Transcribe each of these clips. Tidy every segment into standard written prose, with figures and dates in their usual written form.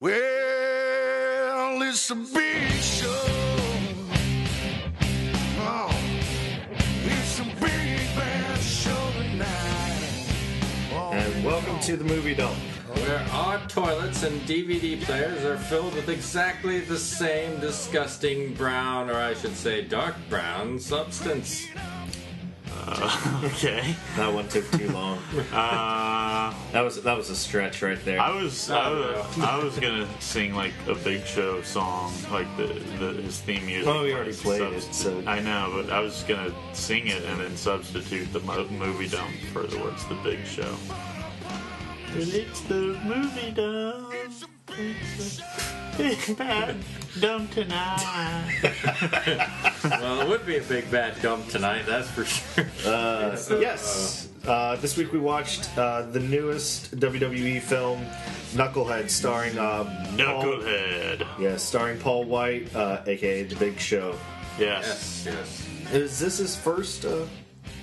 Well, it's a big show. Oh, it's a big bad show tonight. Oh, And welcome to the movie dump. Where our toilets and DVD players are filled with exactly the same disgusting brown, or I should say dark brown, substance. Okay. That one took too long. That was a stretch right there. I was gonna sing like a Big Show song, like his theme music. Oh, we already played it, so I know, but I was gonna sing it and then substitute the movie dump for the words "the Big Show." It's the movie dump. It's a big bad dump tonight. Well, it would be a big bad dump tonight, that's for sure. Yes. This week we watched the newest WWE film, Knucklehead, starring Knucklehead. starring Paul White, aka The Big Show. Yes. Yes. Is this his first WWE film?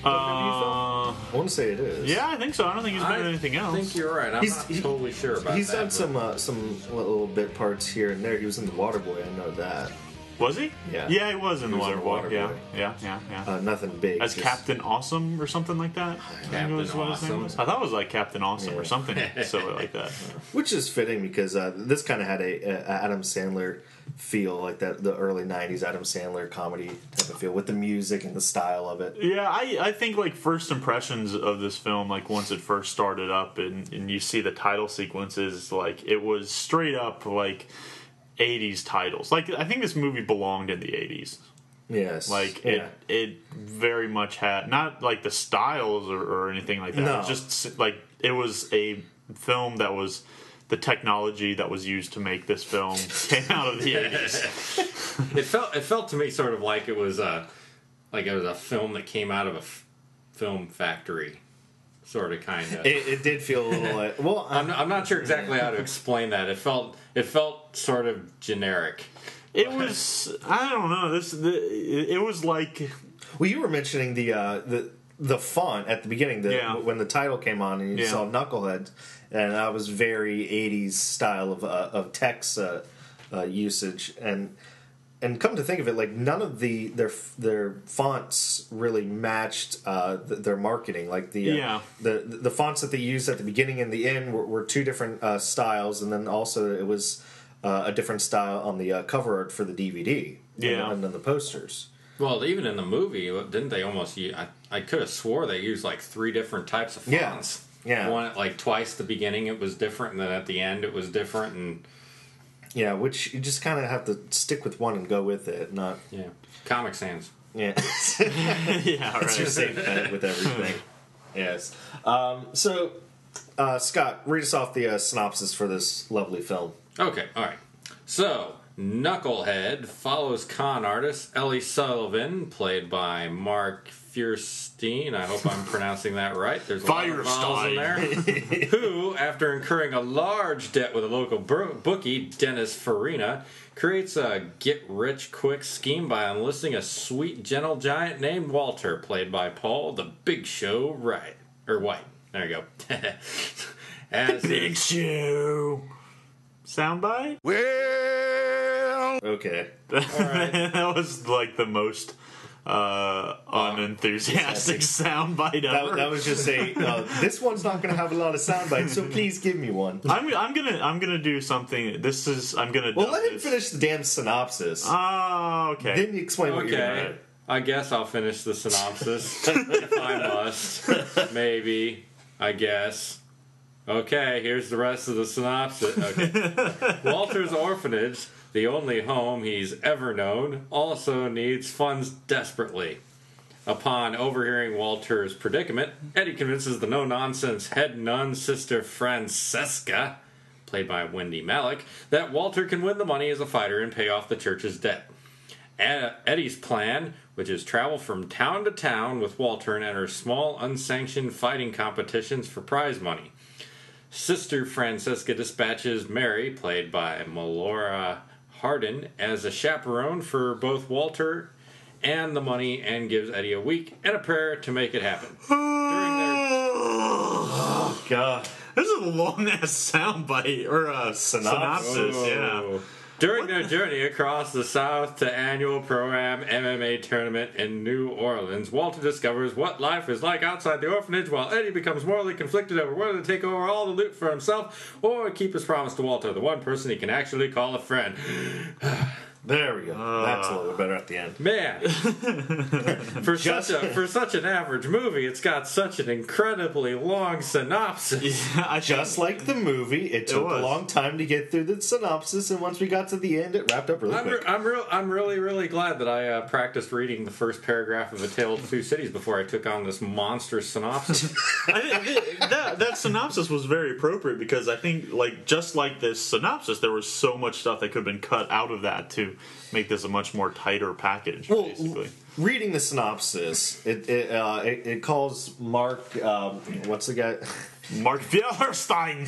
I want to say it is. Yeah, I think so. I don't think he's made anything else. I think you're right. I'm not totally sure about He's that. done some little bit parts here and there. He was in The Waterboy, I know that. Was he? Yeah. Yeah, he was in The He was in Waterboy. Waterboy. Yeah. Nothing big. As just- Captain Awesome or something like that? I think was what his name Awesome. was. I thought it was like Captain Awesome or Yeah. something silly like that. Which is fitting because this kind of had a Adam Sandler feel, like that the early 90s Adam Sandler comedy type of feel with the music and the style of it. Yeah, I think like first impressions of this film, like once it first started up and you see the title sequences, like it was straight up like 80s titles. Like I think this movie belonged in the 80s. Yes. Like yeah. it very much had not like the styles or anything like that. No. It was just like it was a film that was the technology that was used to make this film came out of the 80s. It felt to me sort of like it was a film that came out of a film factory, sort of, kind of. It did feel a little like, well, I'm not sure exactly how to explain that. It felt sort of generic. It was I don't know it was like well, you were mentioning the font at the beginning, when the title came on and you saw Knucklehead, and that was very 80s style of text usage, and come to think of it, like none of their fonts really matched their marketing. Like the fonts that they used at the beginning and the end were two different styles, and then also it was a different style on the cover art for the DVD, and then the posters. Well, even in the movie, didn't they almost use... I could have swore they used like 3 different types of fonts. Yeah. One, like twice the beginning it was different, and then at the end it was different, and... Yeah, which you just kind of have to stick with one and go with it, not... Yeah. Comic Sans. Yeah. yeah, right. It's your safe bet with everything. Yes. So, Scott, read us off the synopsis for this lovely film. Okay, alright. So, Knucklehead follows con artist Ellie Sullivan, played by Mark Fierstein. I hope I'm pronouncing that right. There's a lot of vowels in there. Who, after incurring a large debt with a local bookie, Dennis Farina, creates a get-rich-quick scheme by enlisting a sweet, gentle giant named Walter, played by Paul the Big Show White. There you go. As Big Show. Soundbite? well, Okay. That was like the most unenthusiastic soundbite ever. That was just this one's not going to have a lot of sound bites, so please give me one. I'm gonna do something. Well, let him finish the damn synopsis. Oh, okay. Then you explain what you're Okay. doing. I guess I'll finish the synopsis. If I must. Maybe. I guess. Okay, here's the rest of the synopsis. Okay. Walter's orphanage, the only home he's ever known, also needs funds desperately. Upon overhearing Walter's predicament, Eddie convinces the no-nonsense head nun, Sister Francesca, played by Wendy Malick, that Walter can win the money as a fighter and pay off the church's debt. Eddie's plan, which is travel from town to town with Walter and enter small, unsanctioned fighting competitions for prize money. Sister Francesca dispatches Mary, played by Melora Hardin, as a chaperone for both Walter and the money, and gives Eddie a week and a prayer to make it happen. During their God. This is a long-ass soundbite, or a synopsis, yeah. During their journey across the South to annual Pro-Am MMA tournament in New Orleans, Walter discovers what life is like outside the orphanage, while Eddie becomes morally conflicted over whether to take over all the loot for himself or keep his promise to Walter, the one person he can actually call a friend. There we go. That's a little bit better at the end. Man, for such an average movie, it's got such an incredibly long synopsis. Yeah, just like the movie, it took a long time to get through the synopsis, and once we got to the end, it wrapped up really quick. I'm really glad that I practiced reading the first paragraph of A Tale of Two Cities before I took on this monstrous synopsis. that synopsis was very appropriate because I think, like, just like this synopsis, there was so much stuff that could have been cut out of that to make this a much more tighter package. Well, basically, reading the synopsis, it calls Mark. What's the guy? Mark Fierstein.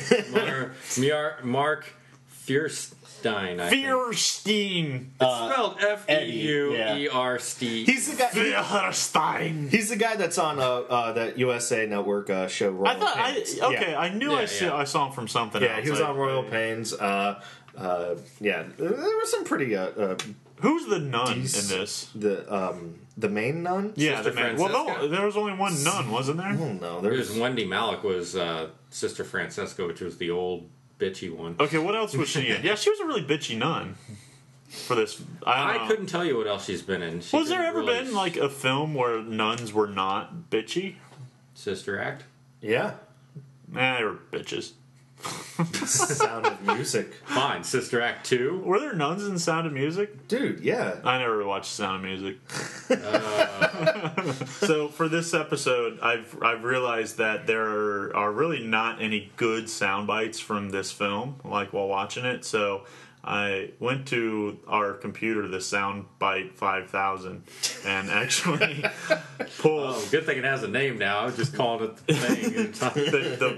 Mark Fierstein. Fierstein. It's spelled Feuerstein. He's the guy. Fierstein. He's the guy that's on that USA Network show. Royal Pains. I knew I saw him from something. Yeah, else. he was on Royal Pains. There was some pretty. Who's the nun in this? The main nun? Yeah, Sister the main. Francesca? Well, there was only one nun, wasn't there? Oh no, There's Wendy Malick was Sister Francesca, which was the old bitchy one. Okay, what else was she in? Yeah, she was a really bitchy nun. For this, I couldn't tell you what else she's been in. Was there ever been like a film where nuns were not bitchy? Sister Act? Yeah. Nah, they were bitches. Sound of Music. Fine. Sister Act 2? Were there nuns in Sound of Music? Dude, yeah. I never watched Sound of Music. So for this episode, I've realized that there are really not any good sound bites from this film, like while watching it. So I went to our computer, the Soundbite 5000, and actually pulled... Oh, good thing it has a name now. I was just calling it the thing.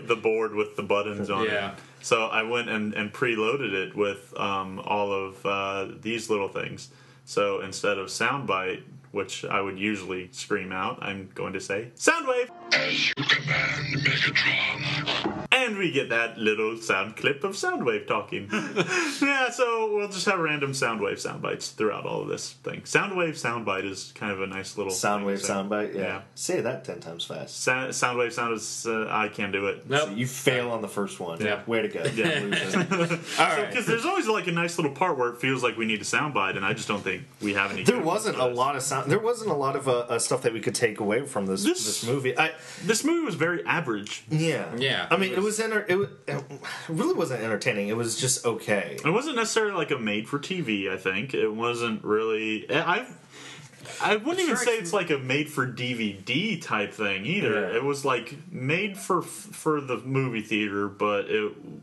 the board with the buttons on it. Yeah. So I went and preloaded it with all of these little things. So instead of Soundbite, which I would usually scream out, I'm going to say Soundwave! As you command, Megatron. And we get that little sound clip of Soundwave talking. Yeah, so we'll just have random Soundwave sound bites throughout all of this thing. Soundwave soundbite is kind of a nice little Soundwave thing. soundbite, yeah. Say that 10 times fast. Soundwave sound is, I can't do it. Nope. So you fail on the first one. Yeah. Way to go. Yeah. All right. Because there's always like a nice little part where it feels like we need a soundbite, and I just don't think we have any. There wasn't a lot of sound. There wasn't a lot of stuff that we could take away from this movie. This movie was very average. Yeah. Yeah. I mean, it really wasn't entertaining. It was just okay. It wasn't necessarily like a made-for-TV, I think. It wasn't really... I wouldn't even say it's like a made-for-DVD type thing either. Yeah. It was like made for the movie theater, but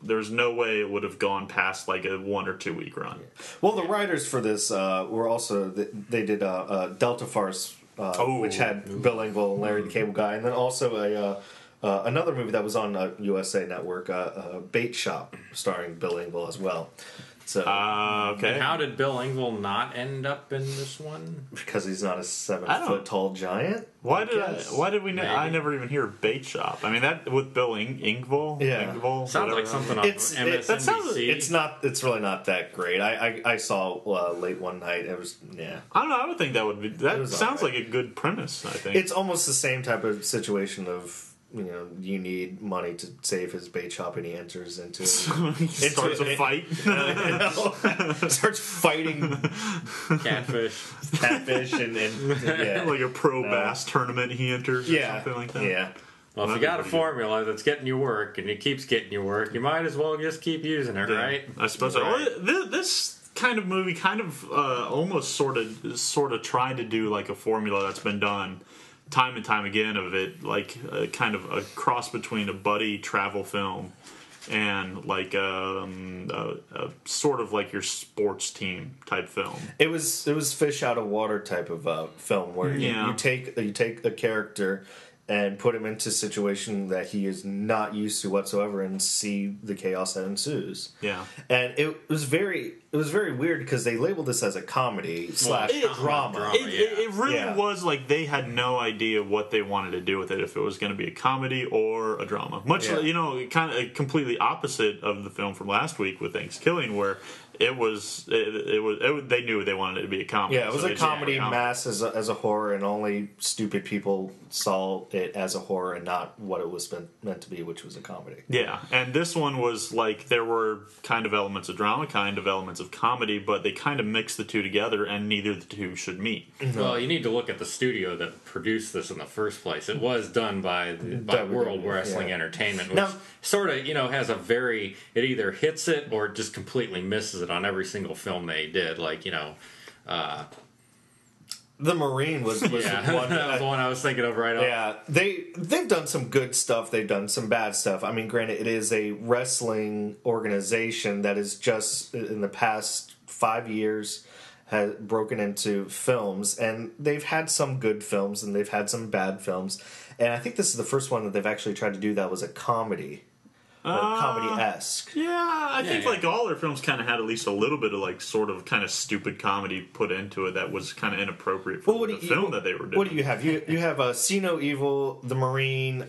there's no way it would have gone past like a 1 or 2 week run. Well, the writers for this were also... They did Delta Farce, which had Bill Engvall and Larry the Cable Guy, and then also another movie that was on USA Network, Bait Shop, starring Bill Engvall as well. So, okay. And how did Bill Engvall not end up in this one? Because he's not a 7-foot tall giant. Why did we? I never even hear Bait Shop. I mean, that with Bill Engvall. Yeah. Engvall, Sounds like something on MSNBC. It's really not that great. I saw late one night. It was I don't know. I would think that would be. That sounds like a good premise. I think it's almost the same type of situation of. You need money to save his bait shop, and he enters into starts a fight. Starts fighting catfish, and like a pro bass tournament he enters, or something like that. Yeah. Well, if you got a formula that's getting you work, and it keeps getting you work, you might as well just keep using it, right? I suppose. Right. Well, this kind of movie almost sort of tried to do like a formula that's been done time and time again of it, like kind of a cross between a buddy travel film and like a sort of like your sports team type film. It was fish out of water type of film where you take a character and put him into a situation that he is not used to whatsoever, and see the chaos that ensues. Yeah, and it was very weird because they labeled this as a comedy slash drama. It really was like they had no idea what they wanted to do with it, if it was going to be a comedy or a drama. Much like, kind of completely opposite of the film from last week with Thanksgiving, where it was they knew they wanted it to be a comedy. Yeah, it was a comedy mass as a horror, and only stupid people saw it as a horror and not what it was meant to be, which was a comedy. Yeah, and this one was like there were kind of elements of drama, kind of elements of comedy, but they kind of mixed the two together, and neither of the two should meet. Well, you need to look at the studio that produced this in the first place. It was done by World Wrestling Entertainment, which sort of, has a very, it either hits it or it just completely misses it on every single film they did. Like, The Marine was the one. That was the one I was thinking of right off. Yeah, they've done some good stuff. They've done some bad stuff. I mean, granted, it is a wrestling organization that is just in the past 5 years has broken into films, and they've had some good films and they've had some bad films. And I think this is the first one that they've actually tried to do that was a comedy. Or comedy-esque. Yeah, I think like all their films kind of had at least a little bit of like sort of kind of stupid comedy put into it that was kind of inappropriate for the film that they were doing. What do you have? You have See No Evil, The Marine,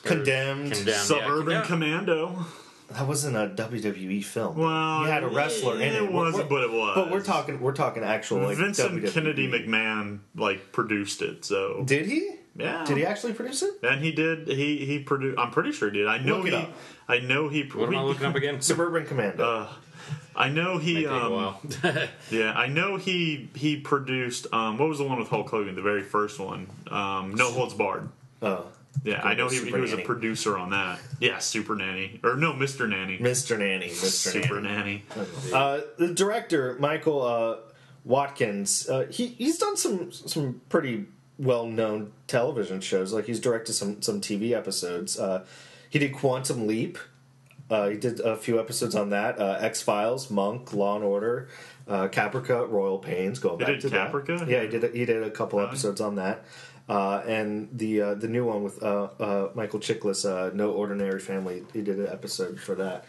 Condemned, Suburban Commando. That wasn't a WWE film. Well, you had a wrestler in it. It wasn't, but it was. But we're talking actual like Vincent WWE. Kennedy McMahon like produced it. So did he? Yeah. Did he actually produce it? And he did. He produced. I'm pretty sure he did. I know Look it up. I know he. What am I looking up again? Suburban Commando. I know he. Might take a while. Yeah, I know he produced. What was the one with Hulk Hogan? The very first one. No Holds Barred. Oh. Yeah, I know he was a producer on that. Yeah, Super Nanny. Or no, Mr. Nanny. Mr. Nanny. Super Nanny. The director, Michael Watkins, he's done some pretty well-known television shows. Like, he's directed some TV episodes. He did Quantum Leap. He did a few episodes on that. X-Files, Monk, Law and Order, Caprica, Royal Pains. Going back to Caprica? That. Yeah, he did a couple episodes on that. And the new one with Michael Chiklis, No Ordinary Family, he did an episode for that.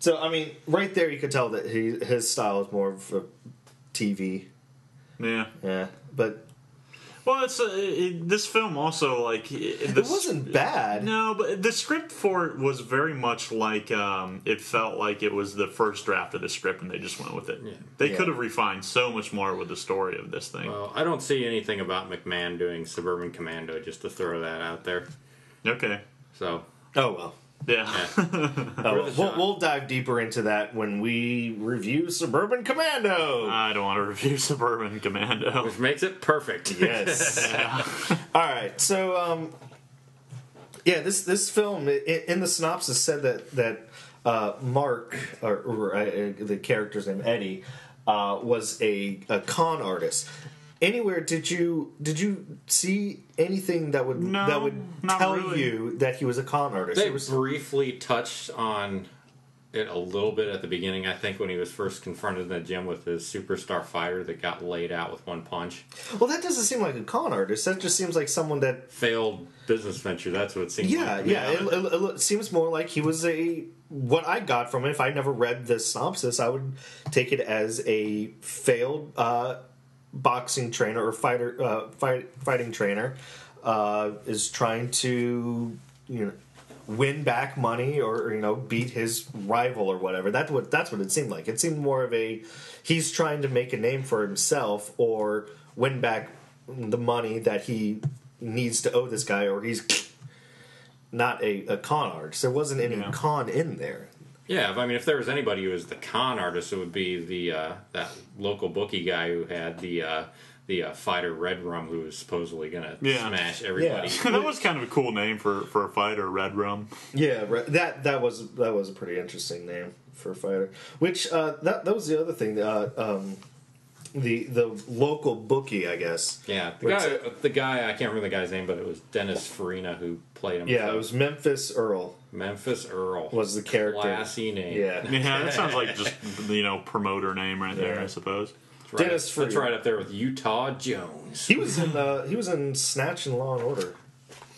So, I mean, right there you could tell that his style is more of a TV. Yeah. Yeah, but... Well, this film also, like... It wasn't bad. No, but the script for it was very much like... it felt like it was the first draft of the script and they just went with it. Yeah. They could have refined so much more with the story of this thing. Well, I don't see anything about McMahon doing Suburban Commando, just to throw that out there. Okay. So... Oh, well. Yeah. We'll dive deeper into that when we review Suburban Commando. I don't want to review Suburban Commando. Which makes it perfect. Yes. All right. So, this film, in the synopsis, said that Mark, or the character's name, Eddie, was a con artist. Anywhere did you see anything that would tell you that he was a con artist? They briefly touched on it a little bit at the beginning, I think, when he was first confronted in the gym with his superstar fighter that got laid out with one punch. Well, that doesn't seem like a con artist. That just seems like someone that... Failed business venture, that's what it seems like. Yeah. It seems more like he was what I got from it, if I never read the synopsis, I would take it as a failed... boxing trainer or fighting trainer is trying to win back money or beat his rival or whatever. That's what it seemed like. It seemed more of he's trying to make a name for himself or win back the money that he needs to owe this guy, or he's not a con artist. There wasn't any con in there. Yeah, I mean, if there was anybody who was the con artist, it would be that local bookie guy who had the fighter Red Rum, who was supposedly going to smash everybody. Yeah. That was kind of a cool name for a fighter, Red Rum. Yeah, that was a pretty interesting name for a fighter. Which that was the other thing. The local bookie, I guess. Yeah, the guy I can't remember the guy's name, but it was Dennis Farina who played him. Yeah, it was Memphis Earl. Memphis Earl was the character. Classy name. Yeah, that sounds like just promoter name right there, I suppose. Dennis Farina. That's right up there with Utah Jones. He was in Snatch and Law and Order.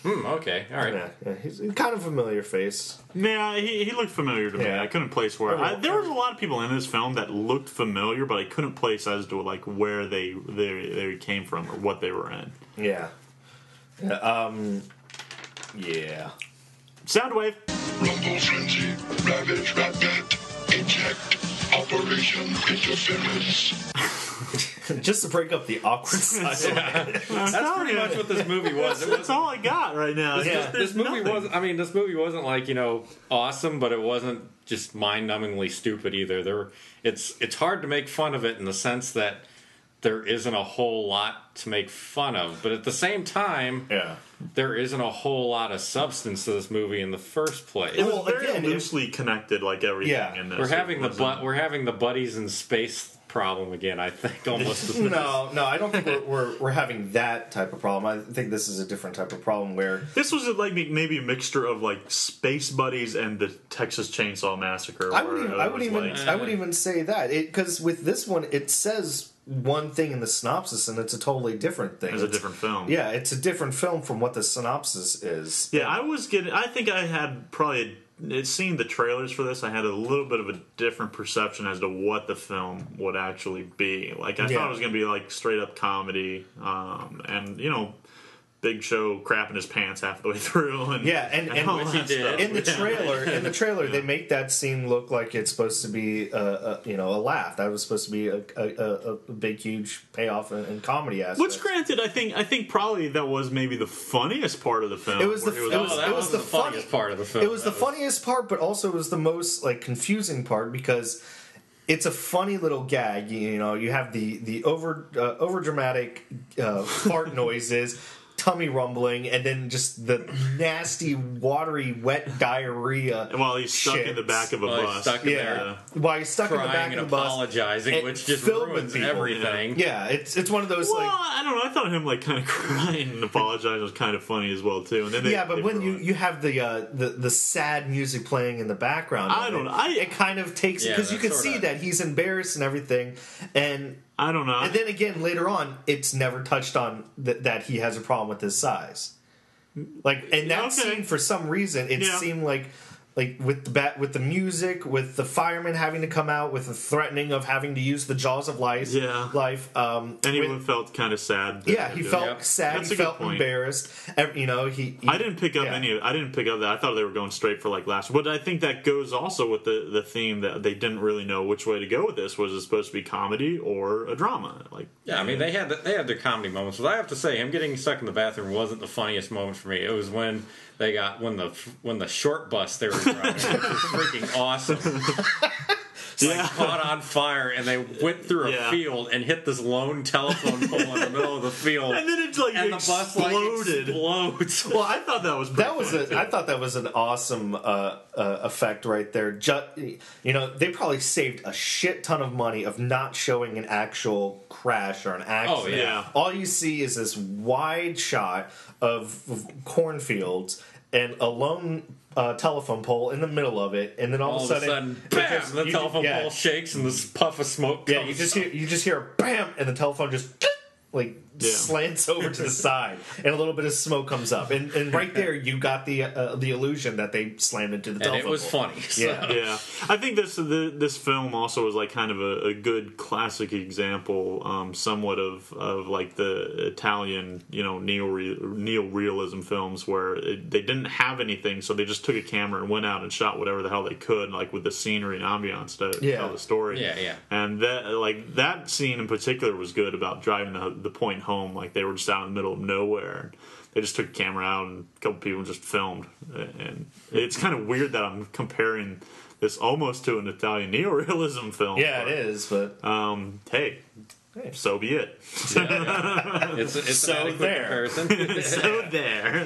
Okay, all right. Yeah, he's kind of a familiar face. Yeah, he looked familiar to me. Yeah. I couldn't place where. There was a lot of people in this film that looked familiar, but I couldn't place as to like where they came from or what they were in. Yeah. Yeah. Soundwave. Rumble frenzy, ravage, rapid, eject, operation interference. Just to break up the awkward silence. That's pretty much what this movie was. That's all I got right now. This movie wasn't. I mean, this movie wasn't like awesome, but it wasn't just mind-numbingly stupid either. It's hard to make fun of it in the sense that there isn't a whole lot to make fun of, but at the same time, there isn't a whole lot of substance to this movie in the first place. It was very loosely connected, like everything in this. We're having the buddies in space problem again. I think almost. No, I don't think we're having that type of problem. I think this is a different type of problem where this was like maybe a mixture of like Space Buddies and the Texas Chainsaw Massacre. I would even say that because with this one it says one thing in the synopsis and it's a totally different thing. It's a different film. Yeah, it's a different film from what the synopsis is. Yeah, I think I had probably. Seeing the trailers for this, I had a little bit of a different perception as to what the film would actually be. Like, I thought it was going to be like straight up comedy, and Big Show crapping his pants half the way through. And which he did. In the trailer, they make that scene look like it's supposed to be a laugh. That was supposed to be a big, huge payoff and comedy aspect. Which, granted, I think probably that was maybe the funniest part of the film. It was the funniest part of the film. It was the funniest part, but also it was the most confusing part because it's a funny little gag. You have the over dramatic fart noises. Tummy rumbling, and then just the nasty, watery, wet diarrhea. While he's stuck in the back of a bus. While he's stuck in the back of the bus. Apologizing, which just ruins everything. Yeah, it's one of those I don't know. I thought him kind of crying and apologizing was kind of funny as well too. And then but when you have the sad music playing in the background, it kind of takes because you can see that he's embarrassed and everything, and. I don't know. And then again, later on, it's never touched on that he has a problem with his size. In that scene, for some reason, it seemed like with the music, with the fireman having to come out, with the threatening of having to use the jaws of life. And he felt kind of sad. He felt sad. That's he felt embarrassed. I didn't pick up I didn't pick up that. I thought they were going straight for last. But I think that goes also with the theme that they didn't really know which way to go with this. Was it supposed to be comedy or a drama? I mean, they had their comedy moments. But I have to say, him getting stuck in the bathroom wasn't the funniest moment for me. It was when the short bus they were driving, which was freaking awesome. Caught on fire, and they went through a field and hit this lone telephone pole in the middle of the field, and then it the bus explodes. Well, I thought that was I thought that was an awesome effect right there. They probably saved a shit ton of money of not showing an actual crash or an accident. Oh yeah. All you see is this wide shot of cornfields and a lone telephone pole in the middle of it, and then all of a sudden bam! The telephone pole shakes and this puff of smoke comes. Yeah, you just hear a bam, and the telephone just slants over to the side, and a little bit of smoke comes up, and right there you got the illusion that they slammed into the telephone. And it was pole. funny. So. Yeah. I think this film also was kind of a good classic example, somewhat of the Italian neo-realism films where they didn't have anything, so they just took a camera and went out and shot whatever the hell they could, with the scenery and ambiance to tell the story. Yeah. And that scene in particular was good about driving the point home. They were just out in the middle of nowhere. They just took a camera out and a couple people just filmed. And it's kind of weird that I'm comparing this almost to an Italian neorealism film. Yeah, it is, but hey, so be it. Yeah. It's so an adequate comparison. So there.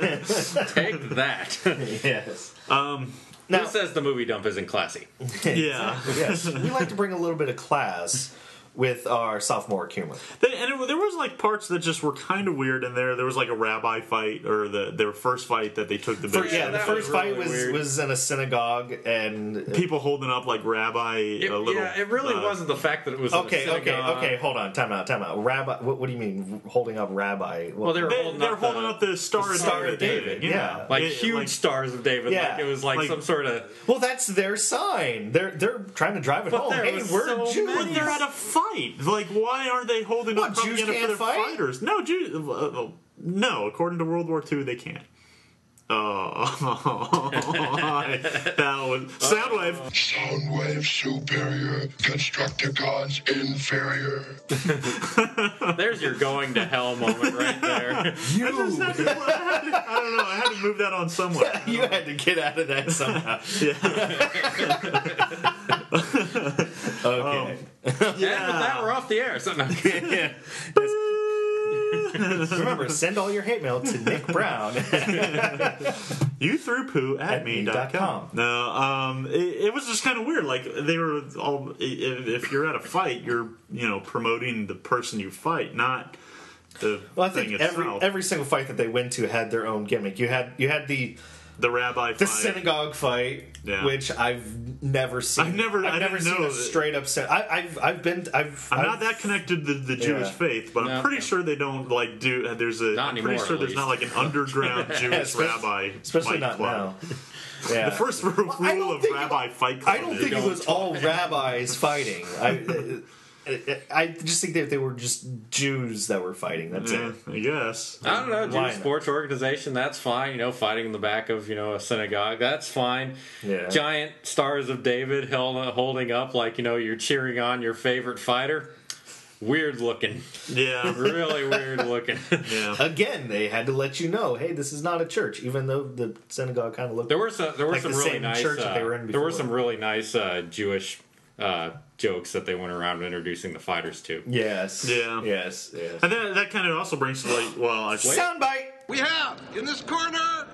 Take that. Yes. Who says the movie dump isn't classy? Yeah. Yes. We like to bring a little bit of class with our sophomore humor. There was like parts that just were kind of weird in there. There was like a rabbi fight, or their first fight that they took the big the first fight was in a synagogue, and people holding up like rabbi. It really wasn't the fact that it was okay. Hold on, time out. Rabbi, what do you mean holding up rabbi? Well, they're holding up the Star of David. Yeah, like huge stars of David. Yeah. Like it was like some sort of. Well, that's their sign. They're trying to drive it home. Hey, we're Jews. But they're at a fight. Like, why aren't they holding up Jews propaganda can't for their fight? fighters? No, Jews. No, according to World War II, they can't. Oh, that was Soundwave. Soundwave superior, Constructicons inferior. There's your going to hell moment right there. I don't know. I had to move that on somewhere. You had to get out of that somehow. Okay. Yeah, but now we're off the air. So no. Remember, send all your hate mail to Nick Brown. You threw poo at me.com. No, it was just kind of weird. Like, they were all, if you're at a fight, you're, promoting the person you fight, not the thing itself. Every single fight that they went to had their own gimmick. You had the rabbi fight. The synagogue fight, which I've never seen. I've never seen a straight up I'm not that connected to the Jewish faith, but I'm pretty sure they don't do. I'm pretty sure there's not like an underground Jewish rabbi, especially not club. now. Yeah. The first rule of rabbi fight club. I don't think it was all rabbis fighting. I just think that they were just Jews that were fighting. That's it. I guess. I don't know. Jewish sports organization, that's fine. Fighting in the back of, a synagogue, that's fine. Yeah. Giant stars of David holding up like, you're cheering on your favorite fighter. Weird looking. Yeah. Really weird looking. Yeah. Again, they had to let you know, hey, this is not a church, even though the synagogue kind of looked There were some really nice church that they were in before. There were some really nice Jewish jokes that they went around introducing the fighters to. Yes. Yeah. Yes. And that kind of also brings to soundbite. We have in this corner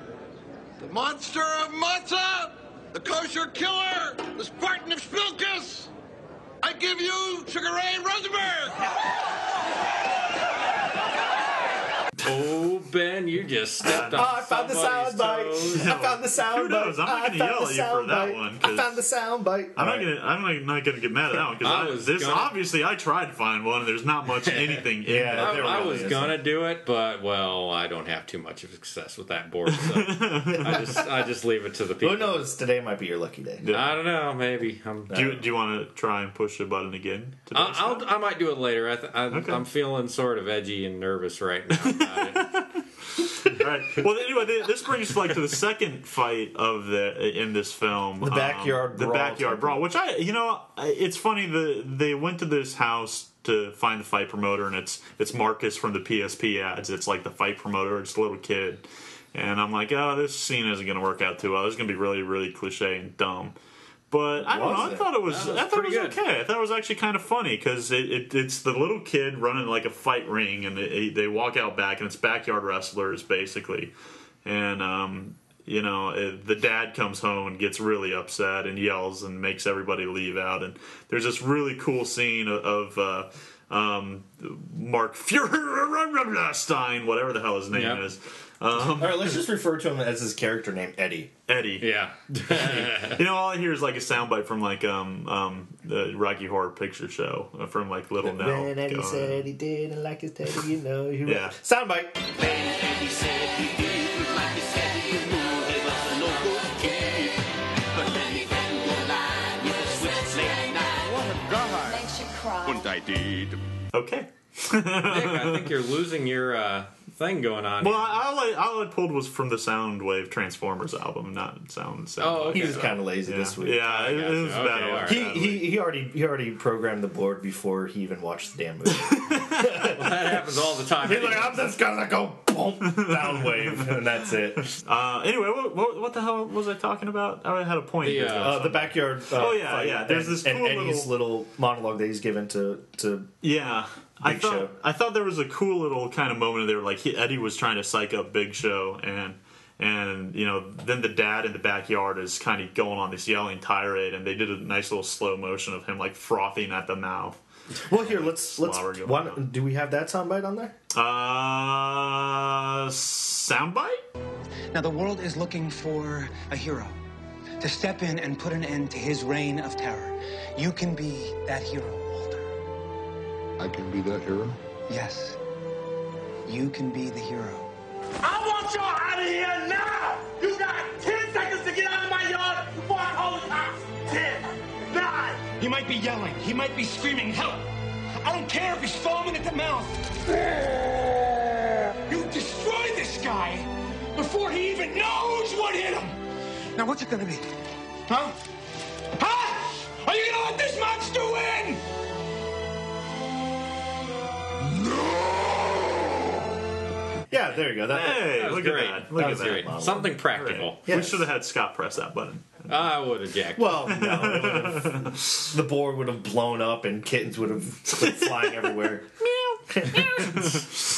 the monster of matzah, the kosher killer, the Spartan of Spilkus. I give you Sugar Ray Rosenberg. Oh, Ben, you just stepped on I found the soundbite. I found the soundbite. I'm not going to yell at you for that one. I found the soundbite. I'm not going to get mad at that one because obviously I tried to find one and there's not much anything in there. I was going to do it, but I don't have too much of success with that board, so I just leave it to the people. Who knows? Today might be your lucky day. Yeah. I don't know. Maybe. Do you want to try and push the button again? I might do it later. I'm feeling sort of edgy and nervous right now. All right. Well, anyway, this brings to the second fight in this film, the backyard brawl, which it's funny they went to this house to find the fight promoter, and it's Marcus from the PSP ads. It's like the fight promoter, it's a little kid, and I'm like, oh, this scene isn't going to work out too well. It's going to be really, really cliche and dumb. But I don't know. I thought it was okay. I thought it was actually kind of funny because it's the little kid running like a fight ring, and they walk out back, and it's backyard wrestlers basically, and the dad comes home and gets really upset and yells and makes everybody leave out, and there's this really cool scene of Mark Feuerstein, whatever the hell his name is. All right, let's just refer to him as his character name, Eddie. Yeah. All I hear is like a soundbite from like the Rocky Horror Picture Show from like Little Nell. When Eddie said he didn't like his teddy, yeah. Soundbite. When Eddie said he didn't like his teddy, he was a no-good kid. But then he fell the line with a switchblade knife. What a guy. Makes you cry. And I did. Okay. Nick, I think you're losing your thing going on. Well, all I pulled was from the Soundwave Transformers album, not Sound. Oh, okay. He was kind of lazy this week. Yeah, it was bad. Right. He already programmed the board before he even watched the damn movie. That happens all the time. He's like, I'm just gonna go boom, Soundwave, and that's it. Anyway, what the hell was I talking about? I had a point. The backyard. Yeah. There's this cool Eddie's little monologue that he's given to yeah. I Big Show. thought there was a cool little kind of moment there, like Eddie was trying to psych up Big Show, And, then the dad in the backyard is kind of going on this yelling tirade, and they did a nice little slow motion of him, like, frothing at the mouth. Well, here, let's do we have that soundbite on there? Soundbite? Now, the world is looking for a hero to step in and put an end to his reign of terror. You can be that hero, Walter. I can be that hero? Yes. You can be the hero. I want y'all out of here now! You got 10 seconds to get out of my yard before I call the cops. 10, 9. He might be yelling. He might be screaming, help! I don't care if he's foaming at the mouth. You destroyed this guy before he even knows what hit him. Now, what's it gonna be? Huh? Huh? Are you gonna let this monster win? Yeah, there you go. Hey, look great. at that. Look at Great. that. Something practical. Right. We should have had Scott press that button. I would have jacked. Well, no, the board would have blown up and kittens would have been flying everywhere.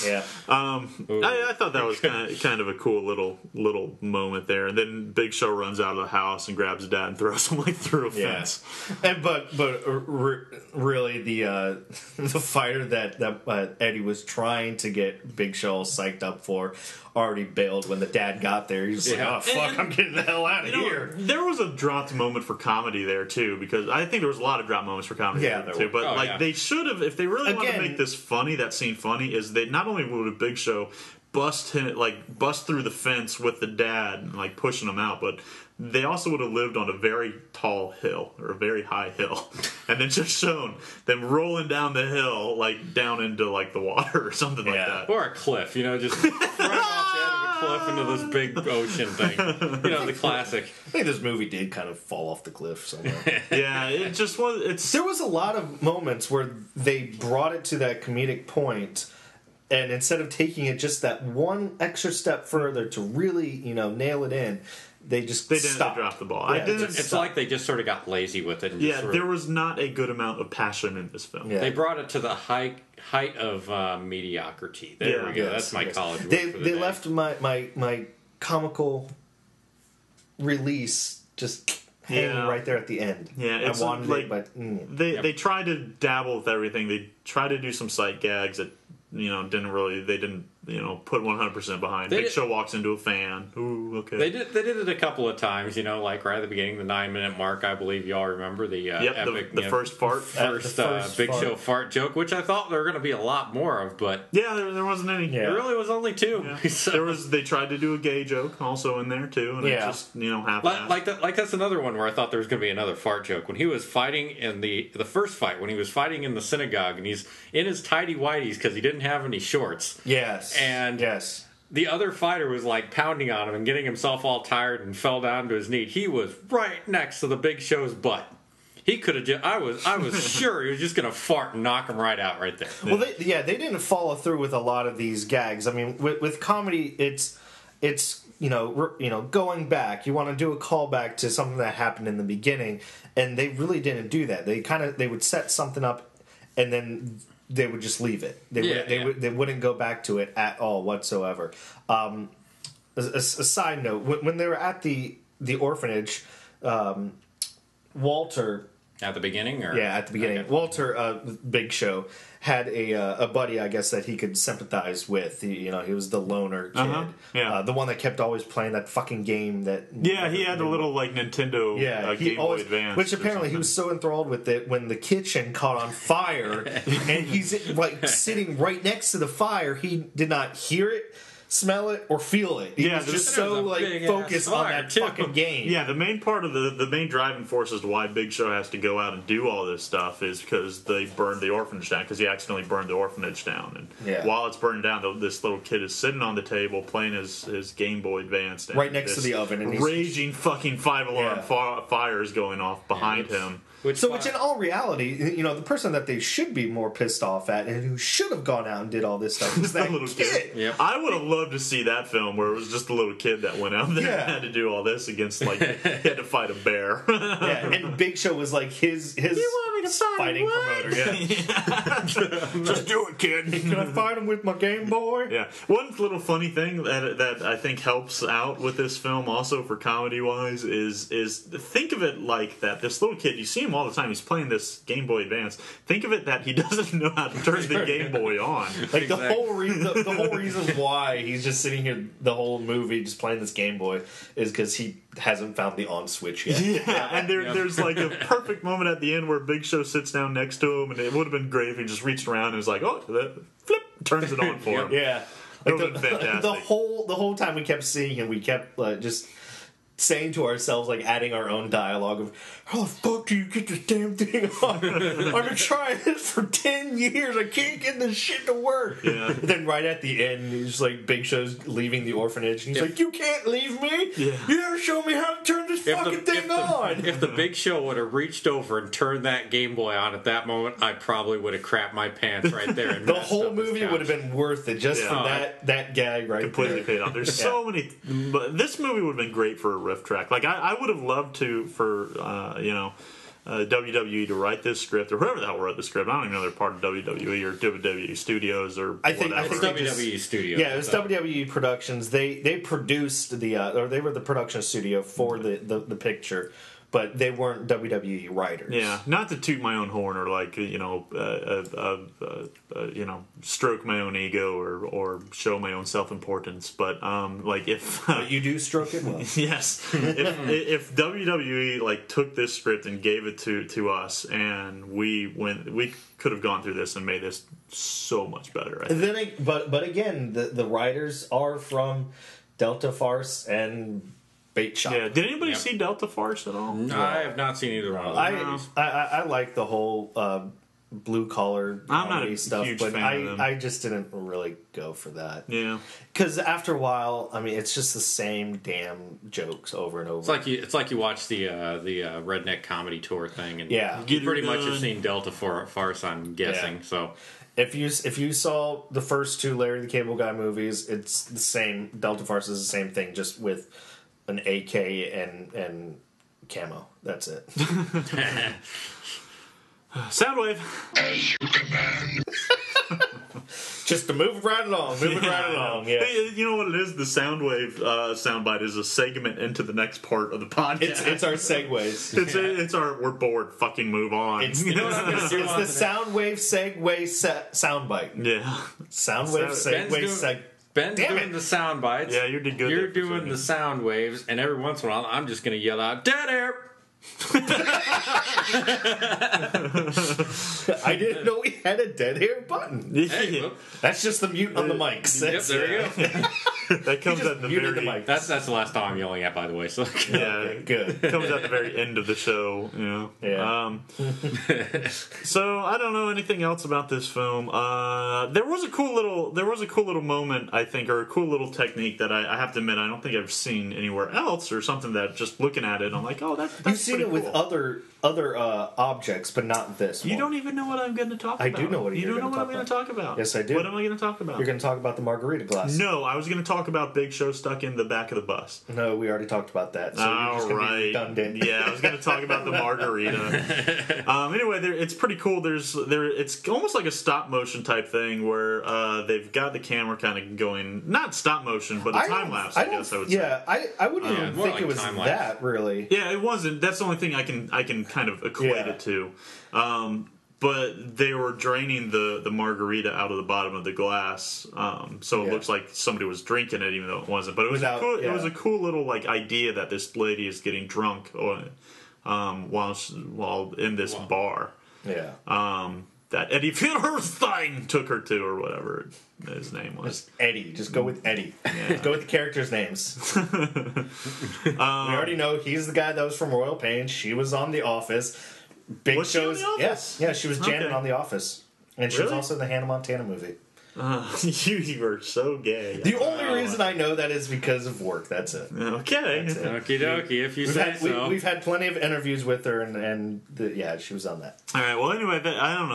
Yeah. I thought that was kind of a cool little moment there, and then Big Show runs out of the house and grabs Dad and throws him through a fence. And but really the fighter that Eddie was trying to get Big Show psyched up for already bailed when the dad got there. He's like, oh fuck, I'm getting the hell out of here. There was a dropped moment for comedy there too, because I think there was a lot of drop moments for comedy there too. But they should have, if they really want to make this funny, that scene funny, is they not only would a Big Show bust through the fence with the dad and pushing him out, but they also would have lived on a very tall hill or a very high hill, and then just shown them rolling down the hill down into the water or something like that, or a cliff, just right off the end of a cliff into this big ocean thing. The classic. I think this movie did kind of fall off the cliff somewhere. Yeah, it just was. There was a lot of moments where they brought it to that comedic point, and instead of taking it just that one extra step further to really, nail it in, they didn't stop. Drop the ball. Yeah, it's like they just sort of got lazy with it. And there was not a good amount of passion in this film. Yeah. They brought it to the height of mediocrity. There we go. That's my college word for the They day. left my comical release just hanging right there at the end. Yeah, it's I wanted it, but they tried to dabble with everything. They tried to do some sight gags that didn't put 100% behind. Big Show walks into a fan. Ooh, okay. They did it a couple of times, right at the beginning, the 9-minute mark. I believe y'all remember the epic, the first fart, Big Show fart joke, which I thought there were going to be a lot more of, but there wasn't any. Yeah. There really was only 2. Yeah. So. They tried to do a gay joke also in there too, and it just happened. Like that's another one where I thought there was going to be another fart joke when he was fighting in the first fight, when he was fighting in the synagogue, and he's in his tighty whities because he didn't have any shorts. Yes. And the other fighter was pounding on him and getting himself all tired and fell down to his knee. He was right next to the Big Show's butt. He could have just. I was sure he was just going to fart and knock him right out right there. Well, they didn't follow through with a lot of these gags. I mean, with comedy, it's going back. You want to do a callback to something that happened in the beginning, and they really didn't do that. They would set something up, and then they would just leave it. They wouldn't go back to it at all whatsoever. A side note: when they were at the orphanage, Walter. At the beginning, at the beginning. Okay. Walter, Big Show, had a buddy, I guess, that he could sympathize with. He was the loner kid, the one that kept always playing that fucking game. He had a little Nintendo Game Boy Advance, which apparently he was so enthralled with it when the kitchen caught on fire, and he's sitting right next to the fire. He did not hear it, smell it, or feel it. He was just so focused on that fucking game. Yeah, the main part of the main driving force as to why Big Show has to go out and do all this stuff is because they burned the orphanage down, because he accidentally burned the orphanage down. And while it's burning down, this little kid is sitting on the table playing his Game Boy Advance. And right next to the oven. And raging fucking 5-alarm fires going off behind him. Which in all reality, the person that they should be more pissed off at and who should have gone out and did all this stuff is that little kid. Yep. I would have loved to see that film where it was just a little kid that went out there and had to do all this against, he had to fight a bear. And Big Show was his... You want fighting promoter. Yeah. Just do it, kid. Can I fight him with my Game Boy? Yeah. One little funny thing that I think helps out with this film, also for comedy wise, is think of it like that. This little kid, you see him all the time. He's playing this Game Boy Advance. Think of it that he doesn't know how to turn the Game Boy on. Like the whole reason why he's just sitting here the whole movie just playing this Game Boy is because he hasn't found the on switch yet. Yeah, and there's like a perfect moment at the end where Big Show sits down next to him, and it would have been great if he just reached around and was like, "Oh, flip," turns it on for him. Yeah, like the whole time we kept seeing him, we kept just saying to ourselves, like adding our own dialogue of, "How the fuck do you get this damn thing on? I've been trying this for 10 years. I can't get this shit to work." Yeah. And then right at the end, he's like, Big Show's leaving the orphanage, and he's like, "You can't leave me. Yeah. You gotta show me how to turn this fucking thing on." If the Big Show would have reached over and turned that Game Boy on at that moment, I probably would have crapped my pants right there. And the whole movie would have been worth it just for that gag right completely there. paid off. There's so many. But this movie would have been great for a riff track. Like I would have loved to for WWE to write this script, or whoever the hell wrote the script. I don't even know they're part of WWE or WWE Studios or I think WWE Studios. Yeah, it was WWE Productions. They produced or they were the production studio for the picture, but they weren't WWE writers. Yeah, not to toot my own horn or like stroke my own ego or show my own self-importance, but like if But you do stroke it well. yes, if WWE like took this script and gave it to us, and we could have gone through this and made this so much better. I think. But again, the writers are from Delta Farce and Bait Shop. Yeah. Did anybody see Delta Farce at all? No, I have not seen either one of those. I like the whole blue collar comedy stuff, huge but fan of them. I just didn't really go for that. Yeah. Because after a while, I mean, it's just the same damn jokes over and over. It's like you watch the Redneck Comedy Tour thing, and Yeah. you pretty much have seen Delta Farce, I'm guessing. Yeah. So If you saw the first two Larry the Cable Guy movies, it's the same. Delta Farce is the same thing, just with an AK and camo. That's it. Soundwave. Just to move it right along. Yeah. Hey, you know what it is? The Soundwave soundbite is a segment into the next part of the podcast. It's our segues. It's our we're bored. Fucking move on. It's the Soundwave segue soundbite. Yeah. Soundwave segue seg. Ben's Damn doing it. the sound bites. Yeah, you did good. You're doing the sound waves, and every once in a while, I'm just going to yell out, "Dead air!" I didn't know we had a dead air button. Hey, whoop. That's just the mute on the mics. Yep, there you go. That comes at the muted very the mic. That's the last time I'm yelling at, by the way. So yeah, Good. comes at the very end of the show. You know. Yeah. So I don't know anything else about this film. There was a cool little moment, I think, or a cool little technique that I have to admit I don't think I've seen anywhere else, or something that just looking at it I'm like, oh, that's You've seen pretty it with cool. other objects, but not this one. You don't even know what I'm going to talk about. I do know what you you're don't know gonna what I'm talk going to talk about. Yes, I do. What am I going to talk about? You're going to talk about the margarita glass. No, I was going to talk about Big Show stuck in the back of the bus. No, we already talked about that. So you're just All gonna be right. redundant. Yeah, I was going to talk about the margarita. Anyway, it's pretty cool. It's almost like a stop motion type thing where they've got the camera kind of going, not stop motion, but a time lapse. I guess I would say. Yeah, I wouldn't even more think like it was time-lapse. that really. Yeah, it wasn't. That's the only thing I can kind of equate Yeah. it to. But they were draining the margarita out of the bottom of the glass, so it Yeah. looks like somebody was drinking it, even though it wasn't. But it was it was a cool little like idea that this lady is getting drunk while in this bar. Yeah. That Eddie Finnerstein took her to, or whatever his name was. Just Eddie. Just go with Eddie. Go with the characters' names. We already know he's the guy that was from Royal Pain. She was on The Office. Big Was she on Show's. The Office? Yeah, she was Janet Okay. on The Office. And she was Really? also in the Hannah Montana movie. You were so gay. The only reason I know that is because of work. That's it. Okay. That's it. okie dokie, if you say so. We've had plenty of interviews with her, and she was on that. All right. Well, anyway, I don't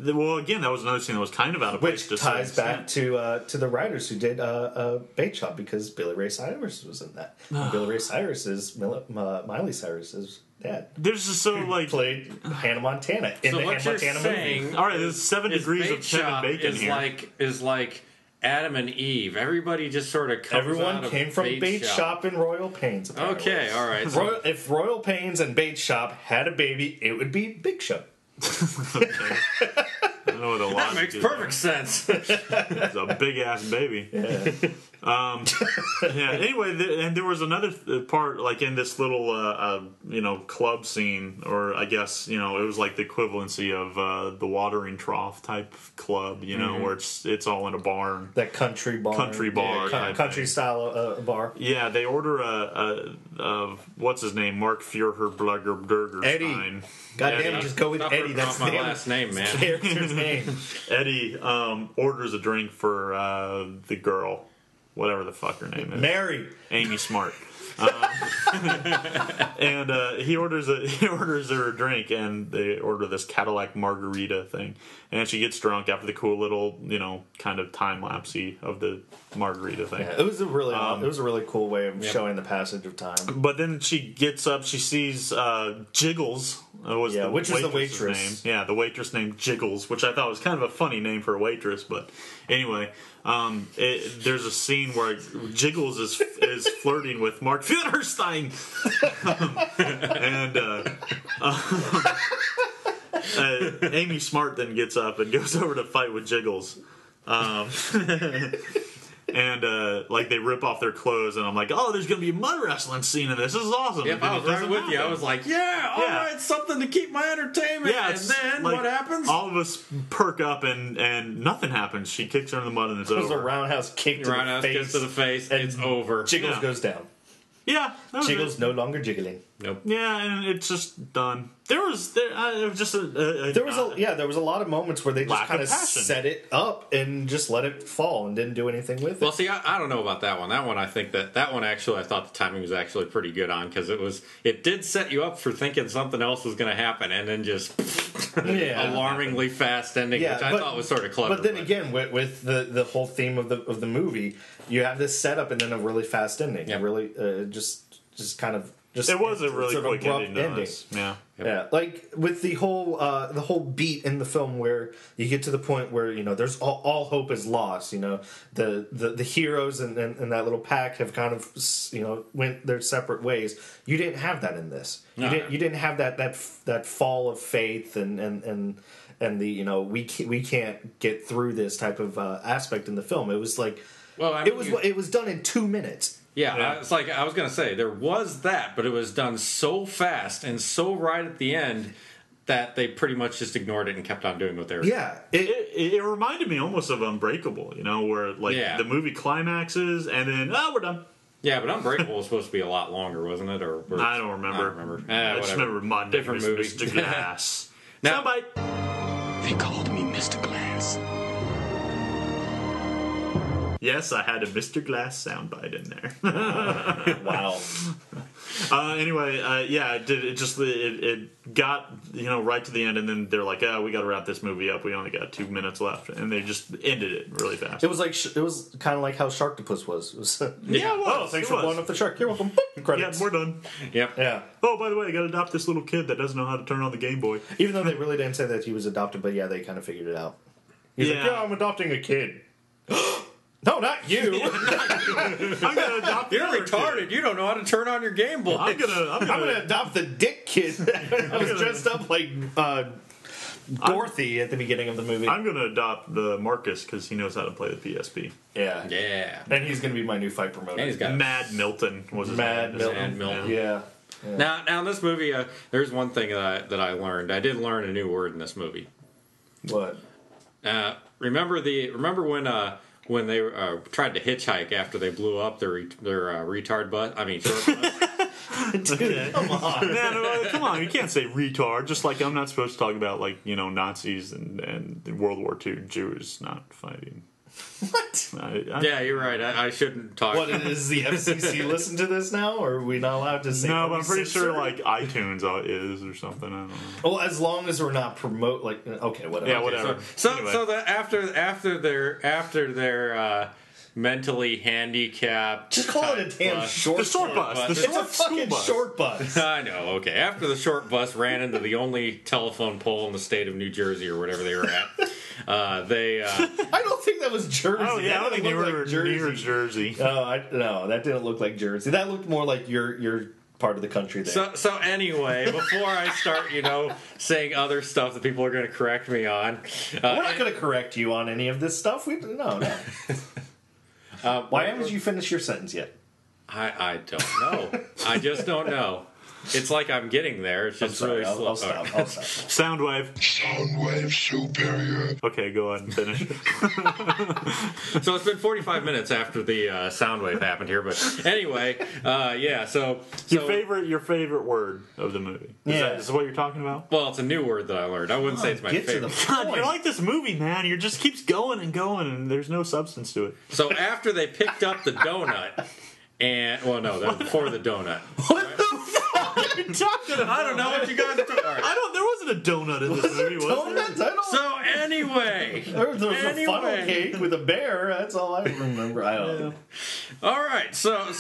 know. Well, again, that was another thing that was kind of out of place. Which ties back to the writers who did Bait Shop, because Billy Ray Cyrus was in that. And Billy Ray Cyrus is Miley Cyrus's dad. There's just so like Played Hannah Montana in So the what Hannah you're Montana saying movie. all right, there's 7 degrees of Bait Kevin Shop Bacon is here. is like Adam and Eve. Everybody just sort of comes Everyone out of came from Bait Shop. Shop and Royal Pains. Apparently. Okay, all right. So, If Royal Pains and Bait Shop had a baby, it would be Big Show. I don't know what the that logic makes is perfect sense. It's a big ass baby. Yeah. Yeah. Anyway, and there was another part, like in this little, club scene, or I guess it was like the equivalency of the watering trough type club, where it's all in a barn. That country bar. type country thing. style bar. Yeah, they order a what's his name, Mark Führerblugger Eddie. God damn it, just go with Stop Eddie. ripping That's off my the last name, man. character's name. Eddie orders a drink for the girl, whatever the fuck her name is. Mary. Amy Smart. And he orders her a drink, and they order this Cadillac margarita thing, and she gets drunk after the cool little kind of time lapsey of the margarita thing. Yeah, it was a really cool way of showing the passage of time. But then she gets up, she sees Jiggles, which is the waitress's waitress. name. Yeah, the waitress named Jiggles, which I thought was kind of a funny name for a waitress. But anyway, there's a scene where Jiggles is flirting with Mark Feuerstein, and Amy Smart then gets up and goes over to fight with Jiggles. And they rip off their clothes, and I'm like, oh, there's gonna be a mud wrestling scene in this. This is awesome. Yep, I was right with you. I was like, all right, something to keep my entertainment. Yeah, and then what happens? All of us perk up, and nothing happens. She kicks her in the mud, and it's It was a over. roundhouse kick to Roundhouse the face. kick to the face, and it's over. Jiggles Yeah. goes down. Yeah, that was Jiggles it. no longer jiggling. Nope. Yeah, and it's just done. It was just There was a lot of moments where they just Lack kind of of passion. set it up and just let it fall and didn't do anything with it. Well, see, I don't know about that one. That one, I think that one actually, I thought the timing was actually pretty good on, because it did set you up for thinking something else was going to happen, and then just alarmingly fast ending, which I thought was sort of clever. But then again, with the whole theme of the movie, you have this setup and then a really fast ending. Yep. Really, just kind of. it was a really sort of quick abrupt ending. To this. Yeah. Yeah, like with the whole beat in the film where you get to the point where there's all hope is lost. The heroes and that little pack have kind of went their separate ways. You didn't have that in this. You didn't have that fall of faith and the we can't get through this type of aspect in the film. It was like it was done in 2 minutes. Yeah, it's like I was going to say, there was that, but it was done so fast and so right at the end that they pretty much just ignored it and kept on doing what they were doing. Yeah. It reminded me almost of Unbreakable, where the movie climaxes and then we're done. Yeah, but Unbreakable was supposed to be a lot longer, wasn't it? Or I don't remember. I just remember my name Different is movie. Mr. Glass. Now- Soundbite. They called me Mr. Glass. Yes, I had a Mr. Glass soundbite in there. Wow. Anyway, it got right to the end, and then they're like, we got to wrap this movie up. We only got 2 minutes left, and they just ended it really fast. It was kind of like how Sharktopus was. It was Yeah, it was. Oh, thanks It for was. blowing up the shark. You're welcome. Boop. Credits. Yeah, we're done. Yep. Yeah. Oh, by the way, I got to adopt this little kid that doesn't know how to turn on the Game Boy. Even though they really didn't say that he was adopted, but yeah, they kind of figured it out. He's like, Yeah. I'm adopting a kid. No, not you. I'm gonna adopt. You're the other retarded. kid. You don't know how to turn on your Game Boy. I'm gonna adopt the dick kid. I was dressed up like Dorothy at the beginning of the movie. I'm gonna adopt the Marcus because he knows how to play the PSP. Yeah. Yeah. And he's going to be my new fight promoter. And he's got Mad Milton was his Mad name. Milton. Mad Milton. Yeah. Now in this movie, there's one thing that I learned. I did learn a new word in this movie. What? Remember when they tried to hitchhike after they blew up their retard bus? I mean, short bus. Dude, come on. Man, come on! You can't say retard. Just like I'm not supposed to talk about Nazis and World War II Jews not fighting. What? Yeah, you're right. I shouldn't talk. What, is the FCC listen to this now, or are we not allowed to say? No, but I'm pretty sure censored? iTunes is or something. I don't know. Well, as long as we're not okay, whatever. Yeah, whatever. So Anyway. after their mentally handicapped. Just call it a damn short The short bus. The It's short a fucking school bus. short bus. I know, okay. After the short bus ran into the only telephone pole in the state of New Jersey or whatever they were at, they... I don't think that was Jersey. Oh, yeah, I don't think they were like Jersey. near Jersey. No, that didn't look like Jersey. That looked more like your part of the country there. So anyway, before I start, saying other stuff that people are going to correct me on... We're not going to correct you on any of this stuff. No. Why haven't you finished your sentence yet? I don't know. I just don't know. It's like I'm getting there. It's just really slow. I'll stop. Soundwave. Soundwave superior. Okay, go ahead and finish. So it's been 45 minutes after the Soundwave happened here, but anyway, yeah. So your favorite word of the movie. Is that what you're talking about? Well, it's a new word that I learned. I wouldn't say it's my favorite. God, you're like this movie, man. You just keeps going, and there's no substance to it. So after they picked up the donut, that was before the donut. What the fuck are you talking about? I don't know what you guys are talking about. There wasn't a donut in this movie, was there? So anyway. There was a funnel cake with a bear. That's all I remember. I don't know. All right, so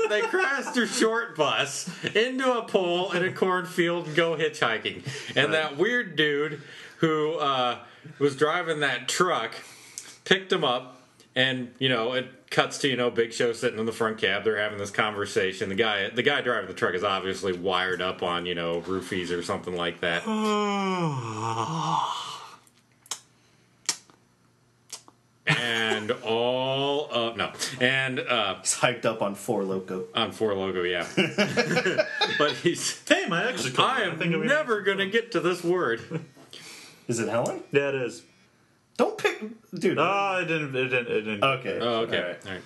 they crashed their short bus into a pole in a cornfield and go hitchhiking. And that weird dude who was driving that truck picked him up, and, it cuts to, Big Show sitting in the front cab. They're having this conversation. The guy driving the truck is obviously wired up on, roofies or something like that. And he's hyped up on Four Loko. On Four Loko, yeah. But he's... Hey, my ex is coming. I am never going to get to this word. Is it Helen? Yeah, it is. Don't pick... Dude. Oh, it didn't. Okay. Oh, okay. All right.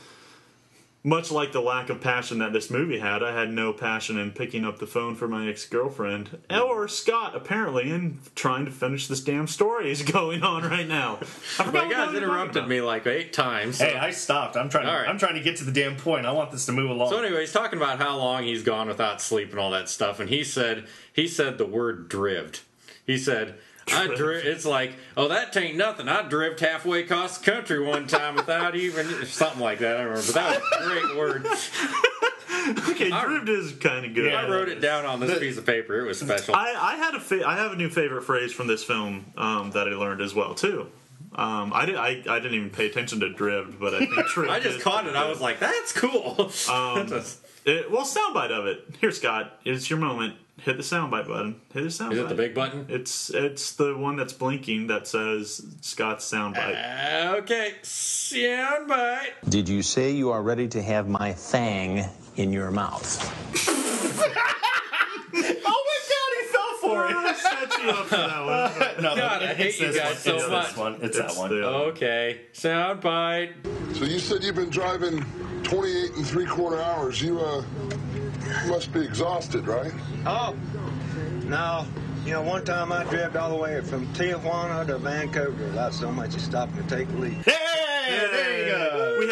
Much like the lack of passion that this movie had, I had no passion in picking up the phone for my ex-girlfriend, or Scott, apparently, in trying to finish this damn story is going on right now. You guys interrupted me like 8 times. So. Hey, I stopped. I'm trying to get to the damn point. I want this to move along. So anyway, he's talking about how long he's gone without sleep and all that stuff, and he said the word driv'd. He said... it's like, that ain't nothing. I driv'd halfway across the country one time without even something like that. I don't remember, but that was a great word. Okay, driv'd is kind of good. I wrote it down on this piece of paper. It was special. I have a new favorite phrase from this film that I learned as well too. I didn't even pay attention to driv'd, but I think driv'd. I just caught it. I was like, that's cool. Soundbite of it. Here, Scott, it's your moment. Hit the soundbite button. Hit the soundbite. Is it the big button? It's the one that's blinking that says Scott's soundbite. Okay, soundbite. Did you say you are ready to have my thang in your mouth? Oh my God, he fell for it. I set you up for that one. No, God, I hate you guys so much. It's that one. Okay, soundbite. So you said you've been driving 28 3/4 hours. You must be exhausted, right? Oh, no. One time I drove all the way from Tijuana to Vancouver without so much as stopping to take a leak. Hey, there you go. We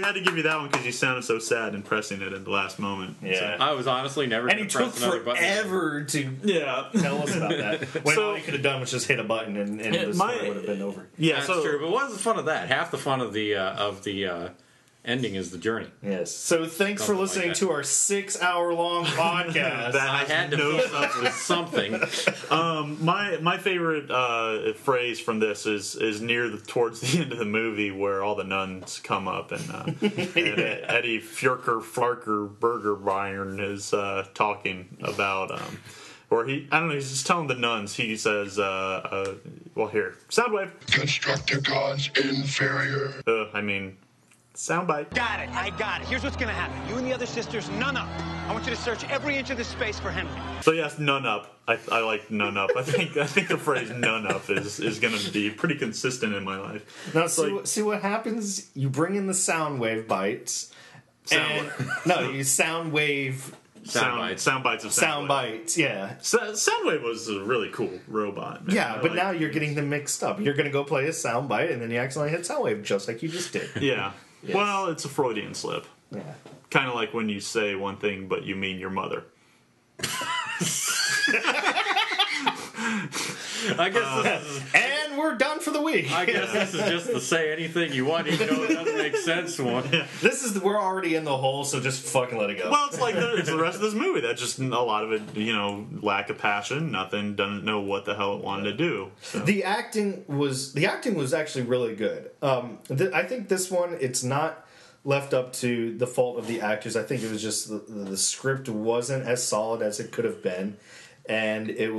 had to give you that one because you sounded so sad and pressing it at the last moment. Yeah. I was honestly never going to press another button. And he took forever to tell us about that. When all he could have done was just hit a button and the story would have been over. Yeah, that's true. But what's the fun of that? Half the fun of the ending is the journey. Yes. So thanks for listening to our 6-hour-long podcast. I had to fill up with something. My favorite phrase from this is towards the end of the movie where all the nuns come up and Eddie Flarker Burgerbein is talking about he's just telling the nuns. He says, here, Soundwave. Constructicons inferior. Soundbite. Got it. I got it. Here's what's going to happen. You and the other sisters, nun-up. I want you to search every inch of this space for Henry. So yes, nun-up. I like nun-up. I think the phrase nun-up is going to be pretty consistent in my life. Now see what happens? You bring in the sound wave bites. You sound wave... Soundbites of Soundbites, yeah. Soundwave was a really cool robot. Man. Yeah, but now you're getting them mixed up. You're going to go play a soundbite, and then you accidentally hit Soundwave, just like you just did. Yeah. Yes. Well, it's a Freudian slip. Yeah. Kind of like when you say one thing, but you mean your mother. I guess this is... And And we're done for the week. I guess this is just the say anything you want, even though it doesn't make sense one. We're already in the hole, so just fucking let it go. Well, it's like it's the rest of this movie. That's just a lot of it, lack of passion, nothing, doesn't know what the hell it wanted to do. So. The acting was actually really good. I think this one, it's not left up to the fault of the actors. I think it was just the script wasn't as solid as it could have been, and it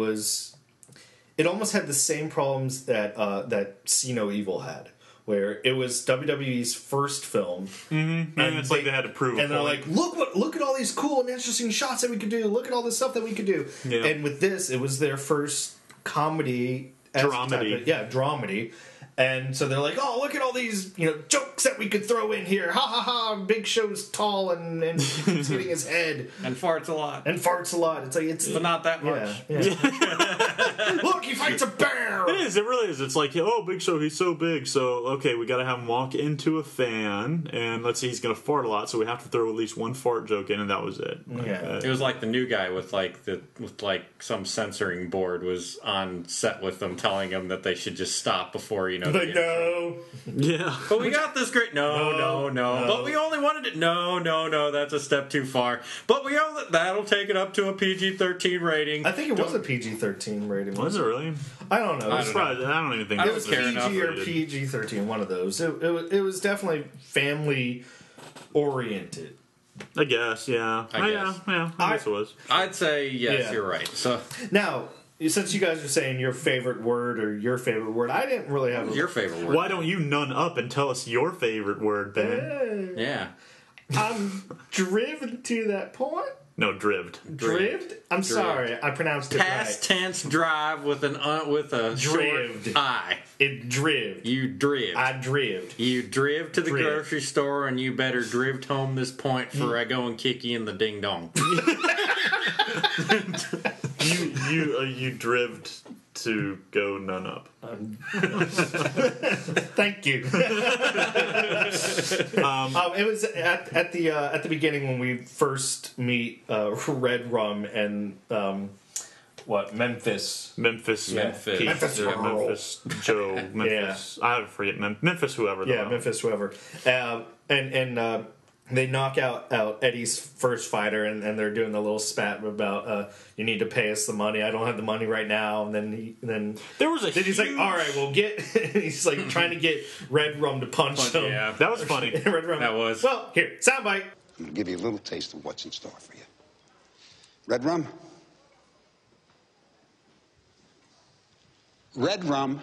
almost had the same problems that See No Evil had, where it was WWE's first film, and it's like they had to prove, and they're like, look at all these cool and interesting shots that we could do. Look at all this stuff that we could do. Yeah. And with this, it was their first comedy, dramedy. And so they're like, oh, look at all these, jokes that we could throw in here. Ha ha ha! Big Show's tall and he keeps hitting his head and farts a lot. It's like but not that much. Yeah. Look, he fights a bear. It is. It really is. It's like, oh, Big Show, he's so big. So okay, we got to have him walk into a fan, and let's say he's gonna fart a lot, so we have to throw at least one fart joke in, and that was it. Yeah. It was like the new guy with some censoring board was on set with them, telling them that they should just stop before Like, no. Yeah. But we got this great. No. But we only wanted it. No. That's a step too far. But that'll take it up to a PG-13 rating. I think it was a PG-13 rating. Was it really? I don't know. I don't even think it was PG or PG-13. One of those. It was definitely family oriented. I guess. Yeah. I guess it was. I'd say yes. Yeah. You're right. So now, since you guys are saying your favorite word, I didn't really have your favorite word. Why don't you nun up and tell us your favorite word, Ben? Yeah. I'm driven to that point. No, driv'd. Driv'd? I'm sorry, I pronounced it Past tense drive with a driv'd. Short I. It driv'd. You driv'd. I driv'd. You driv'd to the grocery store, and you better driv'd home this point for I go and kick you in the ding dong. You driv'd to go nun up. Thank you. It was at the beginning when we first meet Red Rum and Memphis Joe, Memphis. I forget Memphis whoever. Memphis whoever. And they knock out Eddie's first fighter, and they're doing the little spat about you need to pay us the money. I don't have the money right now. And then there was he's like, all right, we'll get. He's like trying to get Red Rum to punch him. Yeah, that was funny. Red Rum. That was. Well, here, soundbite. I'm gonna give you a little taste of what's in store for you. Red Rum. Red Rum.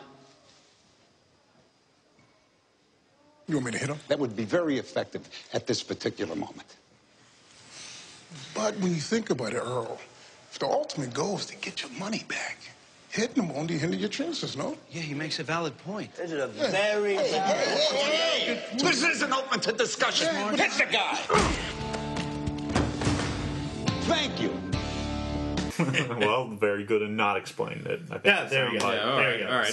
You want me to hit him? That would be very effective at this particular moment. But when you think about it, Earl, if the ultimate goal is to get your money back, hitting him only hinder your chances, no? Yeah, he makes a valid point. This is a very Hey, this isn't open to discussion. Hit the guy. Thank you. Well, very good and not explained it. I think there you go. There you go. All right.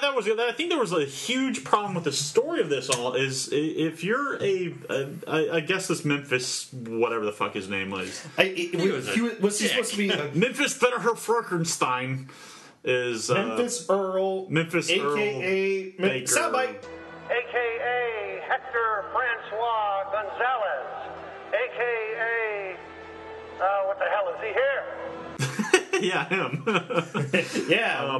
That was good. I think there was a huge problem with the story of this all is if you're I guess this Memphis, whatever the fuck his name was. Was he supposed to be Memphis Federer Frankenstein is Memphis Earl, a.k.a. Baker. Soundbite. A.k.a. Hector Francois Gonzalez, a.k.a. What the hell is he here? Yeah, him.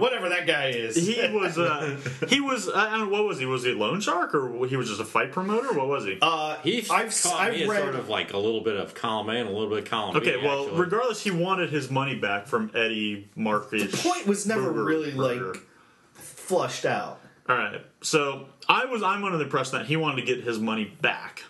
Whatever that guy is. He was. I don't know, what was he? Was he a loan shark or he was just a fight promoter? What was he? I've read sort of like a little bit of column A and a little bit of column B. Okay, well, regardless, he wanted his money back from Eddie Marcus. The point was never really flushed out. All right, so I'm under the impression that he wanted to get his money back.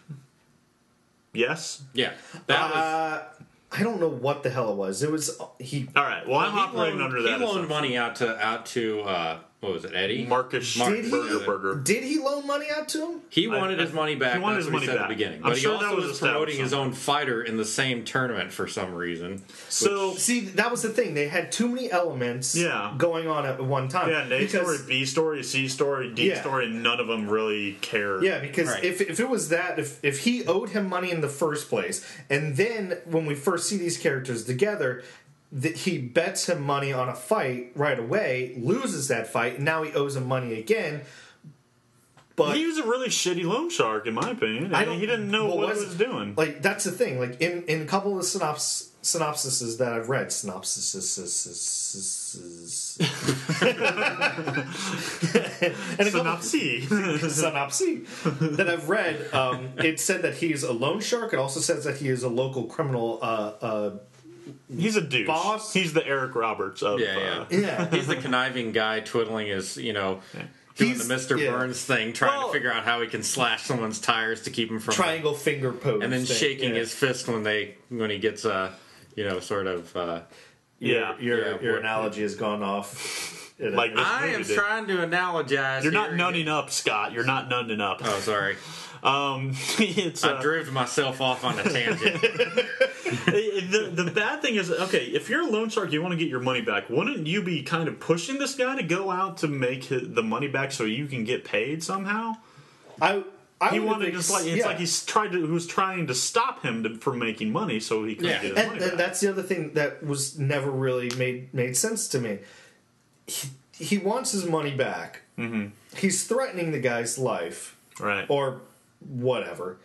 Yes. Yeah. That was. I don't know what the hell it was. It was he. All right. Well, I'm operating under that. He loaned money out to what was it, Eddie? Marcus Burger. Did he loan money out to him? He wanted his money back. He wanted his money back at the beginning, but he also was promoting his own fighter in the same tournament for some reason. So see, that was the thing. They had too many elements going on at one time. Yeah, A story, B story, C story, D story, and none of them really cared. Yeah, because if it was that, if he owed him money in the first place, and then when we first see these characters together, he bets him money on a fight right away, loses that fight, and now he owes him money again. But he was a really shitty loan shark, in my opinion. I mean, he didn't know what he was doing. Like, that's the thing. Like, in a couple of the synopsises that I've read, synopsis that I've read, it said that he's a loan shark. It also says that he is a local criminal. He's a douche. Boss. He's the Eric Roberts of. He's the conniving guy twiddling his, doing the Mr. Burns thing, trying to figure out how he can slash someone's tires to keep him from triangle finger pose, and then shaking his fist when he gets sort of. Your analogy has gone off. Like I am trying to analogize. You're not nunning up, Scott. You're not nunning up. Oh, sorry. I drove myself off on a tangent. The bad thing is, okay, if you're a loan shark, you want to get your money back. Wouldn't you be kind of pushing this guy to go out to make the money back so you can get paid somehow? He wanted just like it's like he was trying to stop him from making money so he couldn't get his money back. And that's the other thing that was never really made sense to me. He wants his money back. Mm-hmm. He's threatening the guy's life, right, or whatever.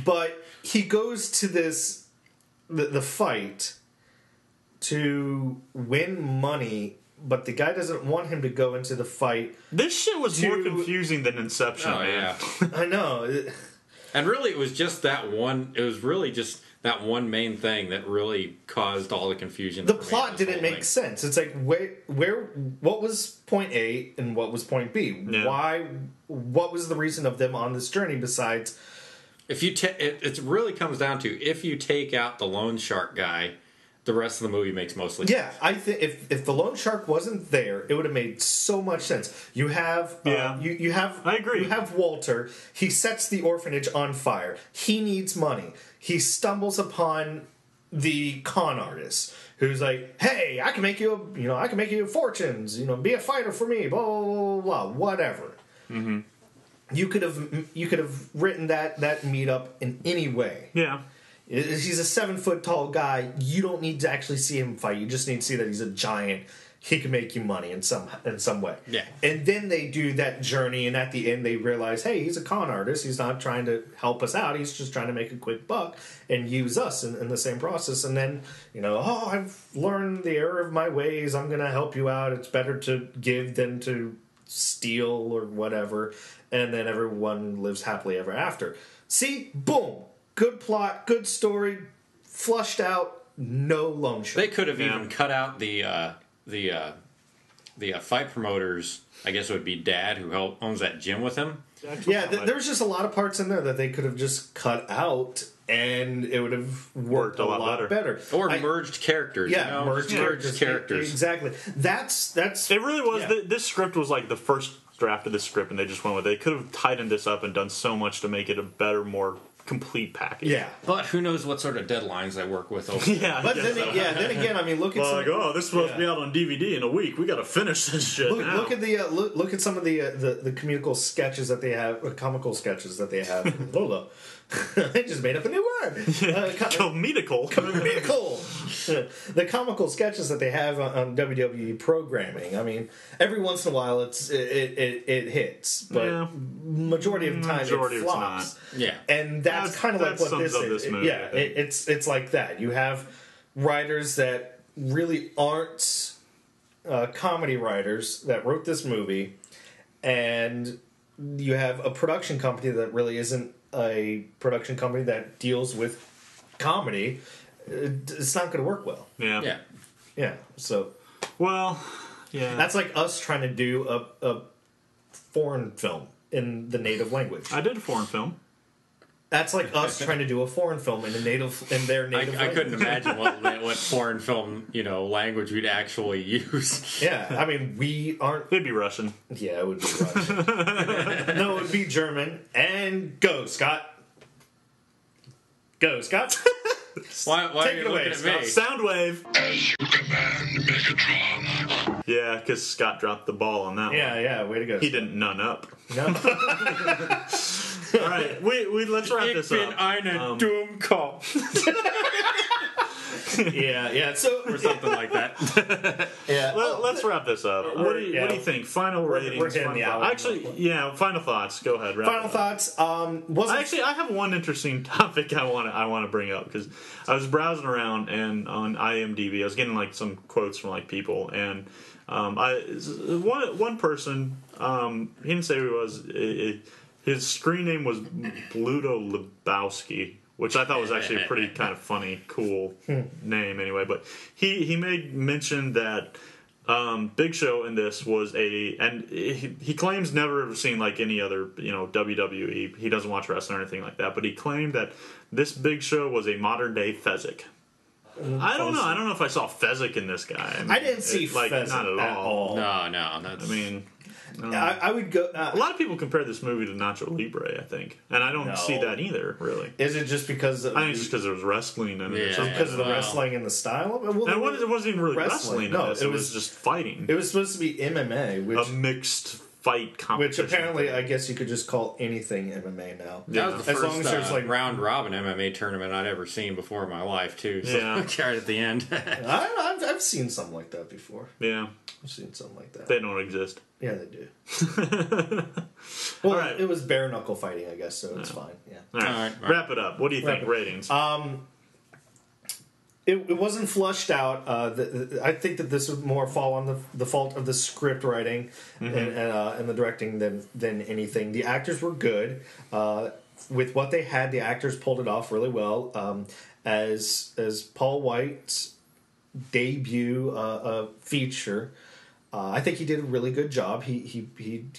But he goes to the fight to win money. But the guy doesn't want him to go into the fight. This shit was more confusing than Inception, man. Yeah. I know. And really, it was just that one. It was really just that one main thing that really caused all the confusion. The plot didn't make sense. It's like what was point A and what was point B? Yeah. Why? What was the reason of them on this journey besides? If you, it really comes down to if you take out the loan shark guy. The rest of the movie makes mostly sense. I think if the loan shark wasn't there, it would have made so much sense. You have you have I agree. You have Walter. He sets the orphanage on fire. He needs money. He stumbles upon the con artist who's like, "Hey, I can make you fortunes. Be a fighter for me. Blah blah blah, blah whatever." Mm-hmm. You could have written that meetup in any way. Yeah. He's a 7 foot tall guy. You don't need to actually see him fight. You just need to see that he's a giant. He can make you money in some way. Yeah. And then they do that journey, and at the end they realize, hey, he's a con artist. He's not trying to help us out. He's just trying to make a quick buck and use us in the same process. And then, I've learned the error of my ways. I'm going to help you out. It's better to give than to steal or whatever. And then everyone lives happily ever after. See? Boom. Good plot, good story, flushed out, no loan shark. They could have even cut out the fight promoters. I guess it would be Dad who owns that gym with him. Yeah, there's just a lot of parts in there that they could have just cut out, and it would have worked a lot better. Or merged characters. Yeah, merged characters. Exactly. That's. It really was. Yeah. This script was like the first draft of this script, and they just went with it. They could have tightened this up and done so much to make it a better, more complete package. Yeah, but who knows what sort of deadlines they work with over yeah, but then again, I mean, look at this is supposed to be out on DVD in a week. We got to finish this shit. Look at the look at some of the comical sketches that they have, comical sketches that they have. Lola, I just made up a new word. Comical. The comical sketches that they have on WWE programming. I mean, every once in a while it hits, but majority of the time it flops. Yeah, and that's kind of like what this is. It's like that. You have writers that really aren't comedy writers that wrote this movie, and you have a production company that really isn't a production company that deals with comedy. It's not going to work well. Yeah. So, that's like us trying to do a foreign film in the native language. I did a foreign film. That's like us trying to do a foreign film in their native language. I couldn't imagine what foreign film language we'd actually use. Yeah, I mean we aren't. It'd be Russian. Yeah, it would be Russian. No, it would be German. And go, Scott. Go, Scott. Why Take are you it away, looking at me? Soundwave. As you command, Megatron. Yeah, because Scott dropped the ball on that one. Yeah, way to go. He didn't nun up. No. All right, we let's wrap this up. Ich bin eine Dummkopf. Yeah. So or something like that. Yeah. Let's wrap this up. What do you think? Final ratings. We're hitting the hour. Actually, yeah. Final thoughts. Go ahead. Final thoughts. I have one interesting topic I want to bring up because I was browsing around and on IMDb I was getting like some quotes from like people and one person he didn't say who he was. His screen name was Bluto Lebowski, which I thought was actually a pretty kind of funny, cool name anyway. But he made mention that Big Show in this was and he claims never have seen like any other WWE. He doesn't watch wrestling or anything like that. But he claimed that this Big Show was a modern day Fezzik. I don't know. I don't know if I saw Fezzik in this guy. I didn't see Fezzik not at all. No. That's, I would go. A lot of people compare this movie to Nacho Libre, I think, and I don't see that either. Really, is it just because? I think it's just because there was wrestling in it. Because of the wrestling and the style of it. Well, it wasn't even really wrestling. No, it was just fighting. It was supposed to be MMA, a mixed fight competition. Which apparently, I guess you could just call anything MMA now. That was the first round robin MMA tournament I'd ever seen before in my life, too. So right at the end. I've seen something like that before. Yeah. I've seen something like that. They don't exist. Yeah, they do. Well, it was bare knuckle fighting, I guess, so it's fine. Yeah. All right. Wrap it up. What do you think? Ratings? It wasn't flushed out. I think that this would more fall on the fault of the script writing and the directing than anything. The actors were good. With what they had, the actors pulled it off really well. As Paul White's debut feature, I think he did a really good job. He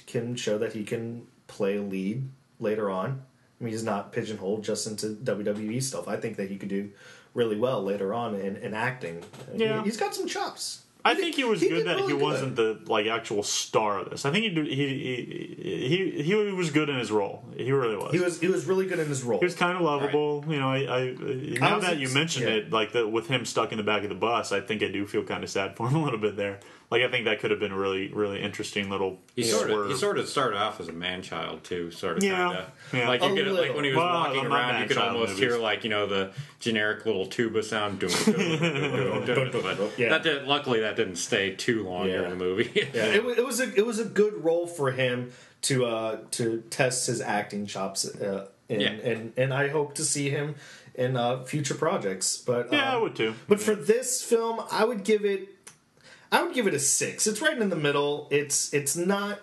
can show that he can play a lead later on. I mean, he's not pigeonholed just into WWE stuff. I think that he could do really well later on in acting. Yeah. He's got some chops. I think he was good that he wasn't the actual star of this. I think he was good in his role. He really was. He was really good in his role. He was kind of lovable. Right. Now that you mentioned it, like with him stuck in the back of the bus, I think I do feel kind of sad for him a little bit there. Like I think that could have been a really, really interesting little. He sort of started off as a man child too, sort of. Yeah. Like you could, like when he was walking around, you could almost hear like the generic little tuba sound. Luckily, that didn't stay too long during the movie. It was a good role for him to test his acting chops, and I hope to see him in future projects. But I would too. But for this film, I would give it a 6. It's right in the middle. It's not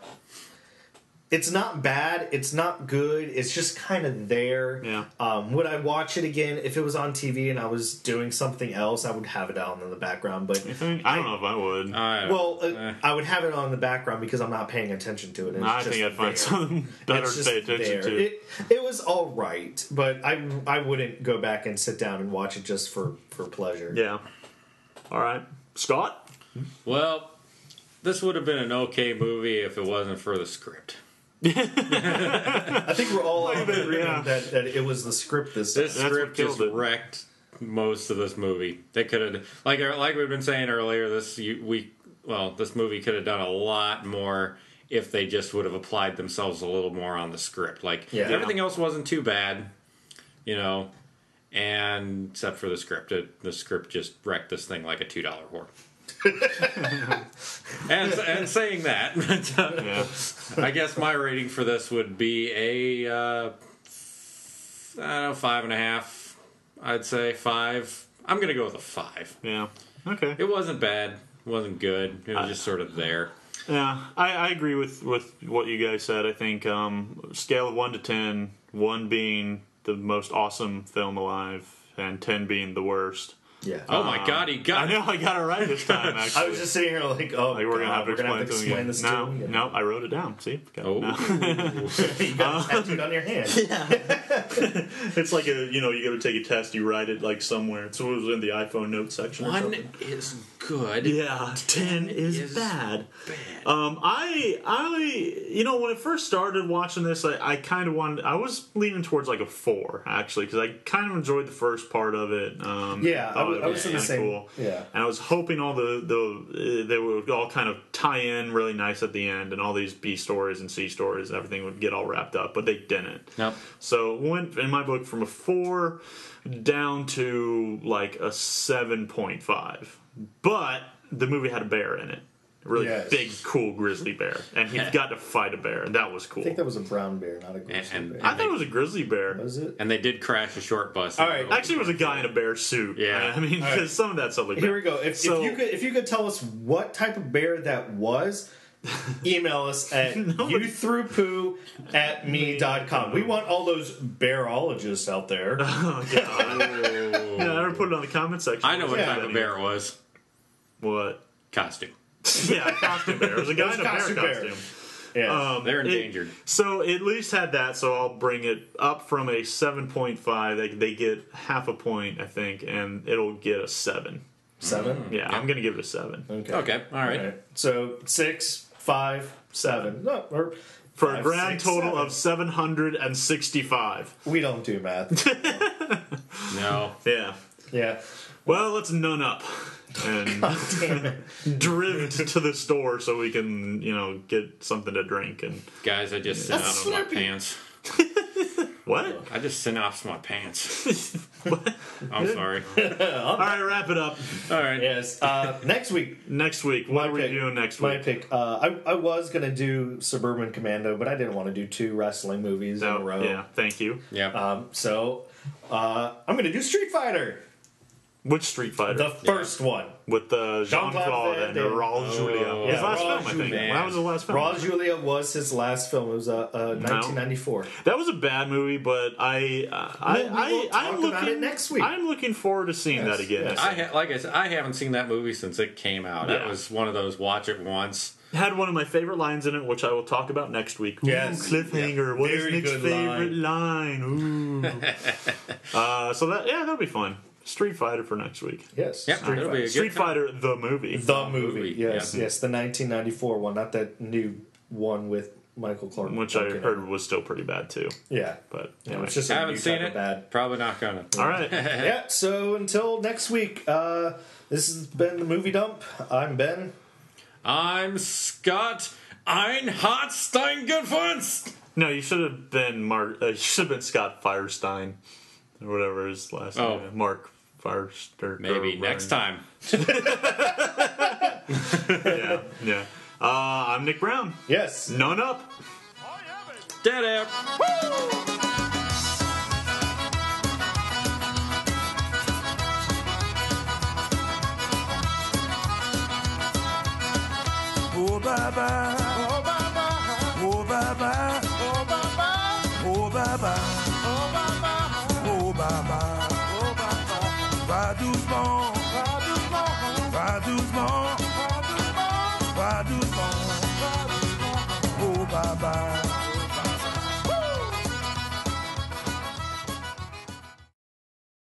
bad. It's not good. It's just kind of there. Yeah. Would I watch it again if it was on TV and I was doing something else? I would have it on in the background. But I don't know if I would. I would have it on in the background because I'm not paying attention to it. I think I'd find something better to pay attention to. It was all right, but I wouldn't go back and sit down and watch it just for pleasure. Yeah. All right, Scott. Well, this would have been an okay movie if it wasn't for the script. I think we're all in agreement that it was the script. This script just wrecked most of this movie. They could have, like we've been saying earlier, this movie could have done a lot more if they just would have applied themselves a little more on the script. Everything else wasn't too bad, and except for the script. The script just wrecked this thing like a $2 whore. and saying that, I guess my rating for this would be a 5.5. I'd say 5. I'm gonna go with a 5. Yeah. Okay. It wasn't bad. It wasn't good. It was just sort of there. Yeah, I agree with what you guys said. I think scale of 1 to 10, 1 being the most awesome film alive, and 10 being the worst. Yeah. Oh my God, he got it. I know, I got it right this time. Actually, I was just sitting here like, we're gonna have to explain this to him. No, I wrote it down. See, you got it tattooed on your hand. Yeah. It's like you go to take a test, you write it like somewhere. So it was in the iPhone notes section. 1 is good. Yeah, 10 is bad. I when I first started watching this, I kind of wanted. I was leaning towards like a 4 actually because I kind of enjoyed the first part of it. I was in the same. Cool. Yeah, and I was hoping all they would all kind of tie in really nice at the end, and all these B stories and C stories and everything would get all wrapped up, but they didn't. Nope. So when went, in my book, from a 4 down to like a 7.5. But the movie had a bear in it. A really big, cool grizzly bear. And he got to fight a bear, and that was cool. I think that was a brown bear, not a grizzly bear. I thought it was a grizzly bear. Was it? And they did crash a short bus. All right. Actually, it was a guy in a bear suit. Yeah. I mean, because some of that stuff like that. Here we go. If you could tell us what type of bear that was, email us at youthroughpoo@me.com. We want all those bearologists out there. Oh, God. Yeah, I never put it on the comment section. I know what type of bear it was. What? Costume. Yeah, costume bear. It was a guy in a bear costume. Yeah. They're endangered. So at least had that, so I'll bring it up from a 7.5. They get half a point, I think, and it'll get a 7. 7? Yeah, I'm going to give it a 7. Okay. All right. So 6, 5, 7. No, or for 5, a grand 6, total 7. of 765. We don't do math. No. Yeah. Yeah. Well, let's nun up and driv'd to the store so we can, get something to drink. And guys, I just sent off my pants. What? I just sent off my pants. I'm sorry. All right, wrap it up. All right. Yes. Next week. What are we doing next week? My pick. I was going to do Suburban Commando, but I didn't want to do 2 wrestling movies in a row. Yeah, thank you. Yeah. So I'm going to do Street Fighter. Which Street Fighter? The first one. With Jean-Claude and Raul Julia. His last film, I think. That was his last film. Raul Julia was his last film. It was 1994. That was a bad movie, but I'm looking about it next week. I'm looking forward to seeing that again. Yes. Like I said, I haven't seen that movie since it came out. Yeah. That was one of those watch it once. It had one of my favorite lines in it, which I will talk about next week. Yes. Cliffhanger. What is Very Nick's good favorite line? Ooh. So that'll be fun. Street Fighter for next week. Yes. Yep, Street Fighter the movie. The movie. Yes. The 1994 one, not that new one with Michael Clark. Which I heard was still pretty bad too. Yeah. But It's just I haven't seen it. Bad. Probably not gonna. All right. Yeah. So until next week, this has been the Movie Dump. I'm Ben. I'm Scott Einhardt-Steingefunst. No, you should have been you should have been Scott Firestein, or whatever his last name. Mark Firester. Maybe next time. Yeah. I'm Nick Brown. Yes. Nun up. Dead air. Oh bye bye, oh bye bye, oh bye bye, oh bye bye, oh bye bye, oh bye bye, oh bye bye, oh bye bye. Va doucement, va doucement, va doucement.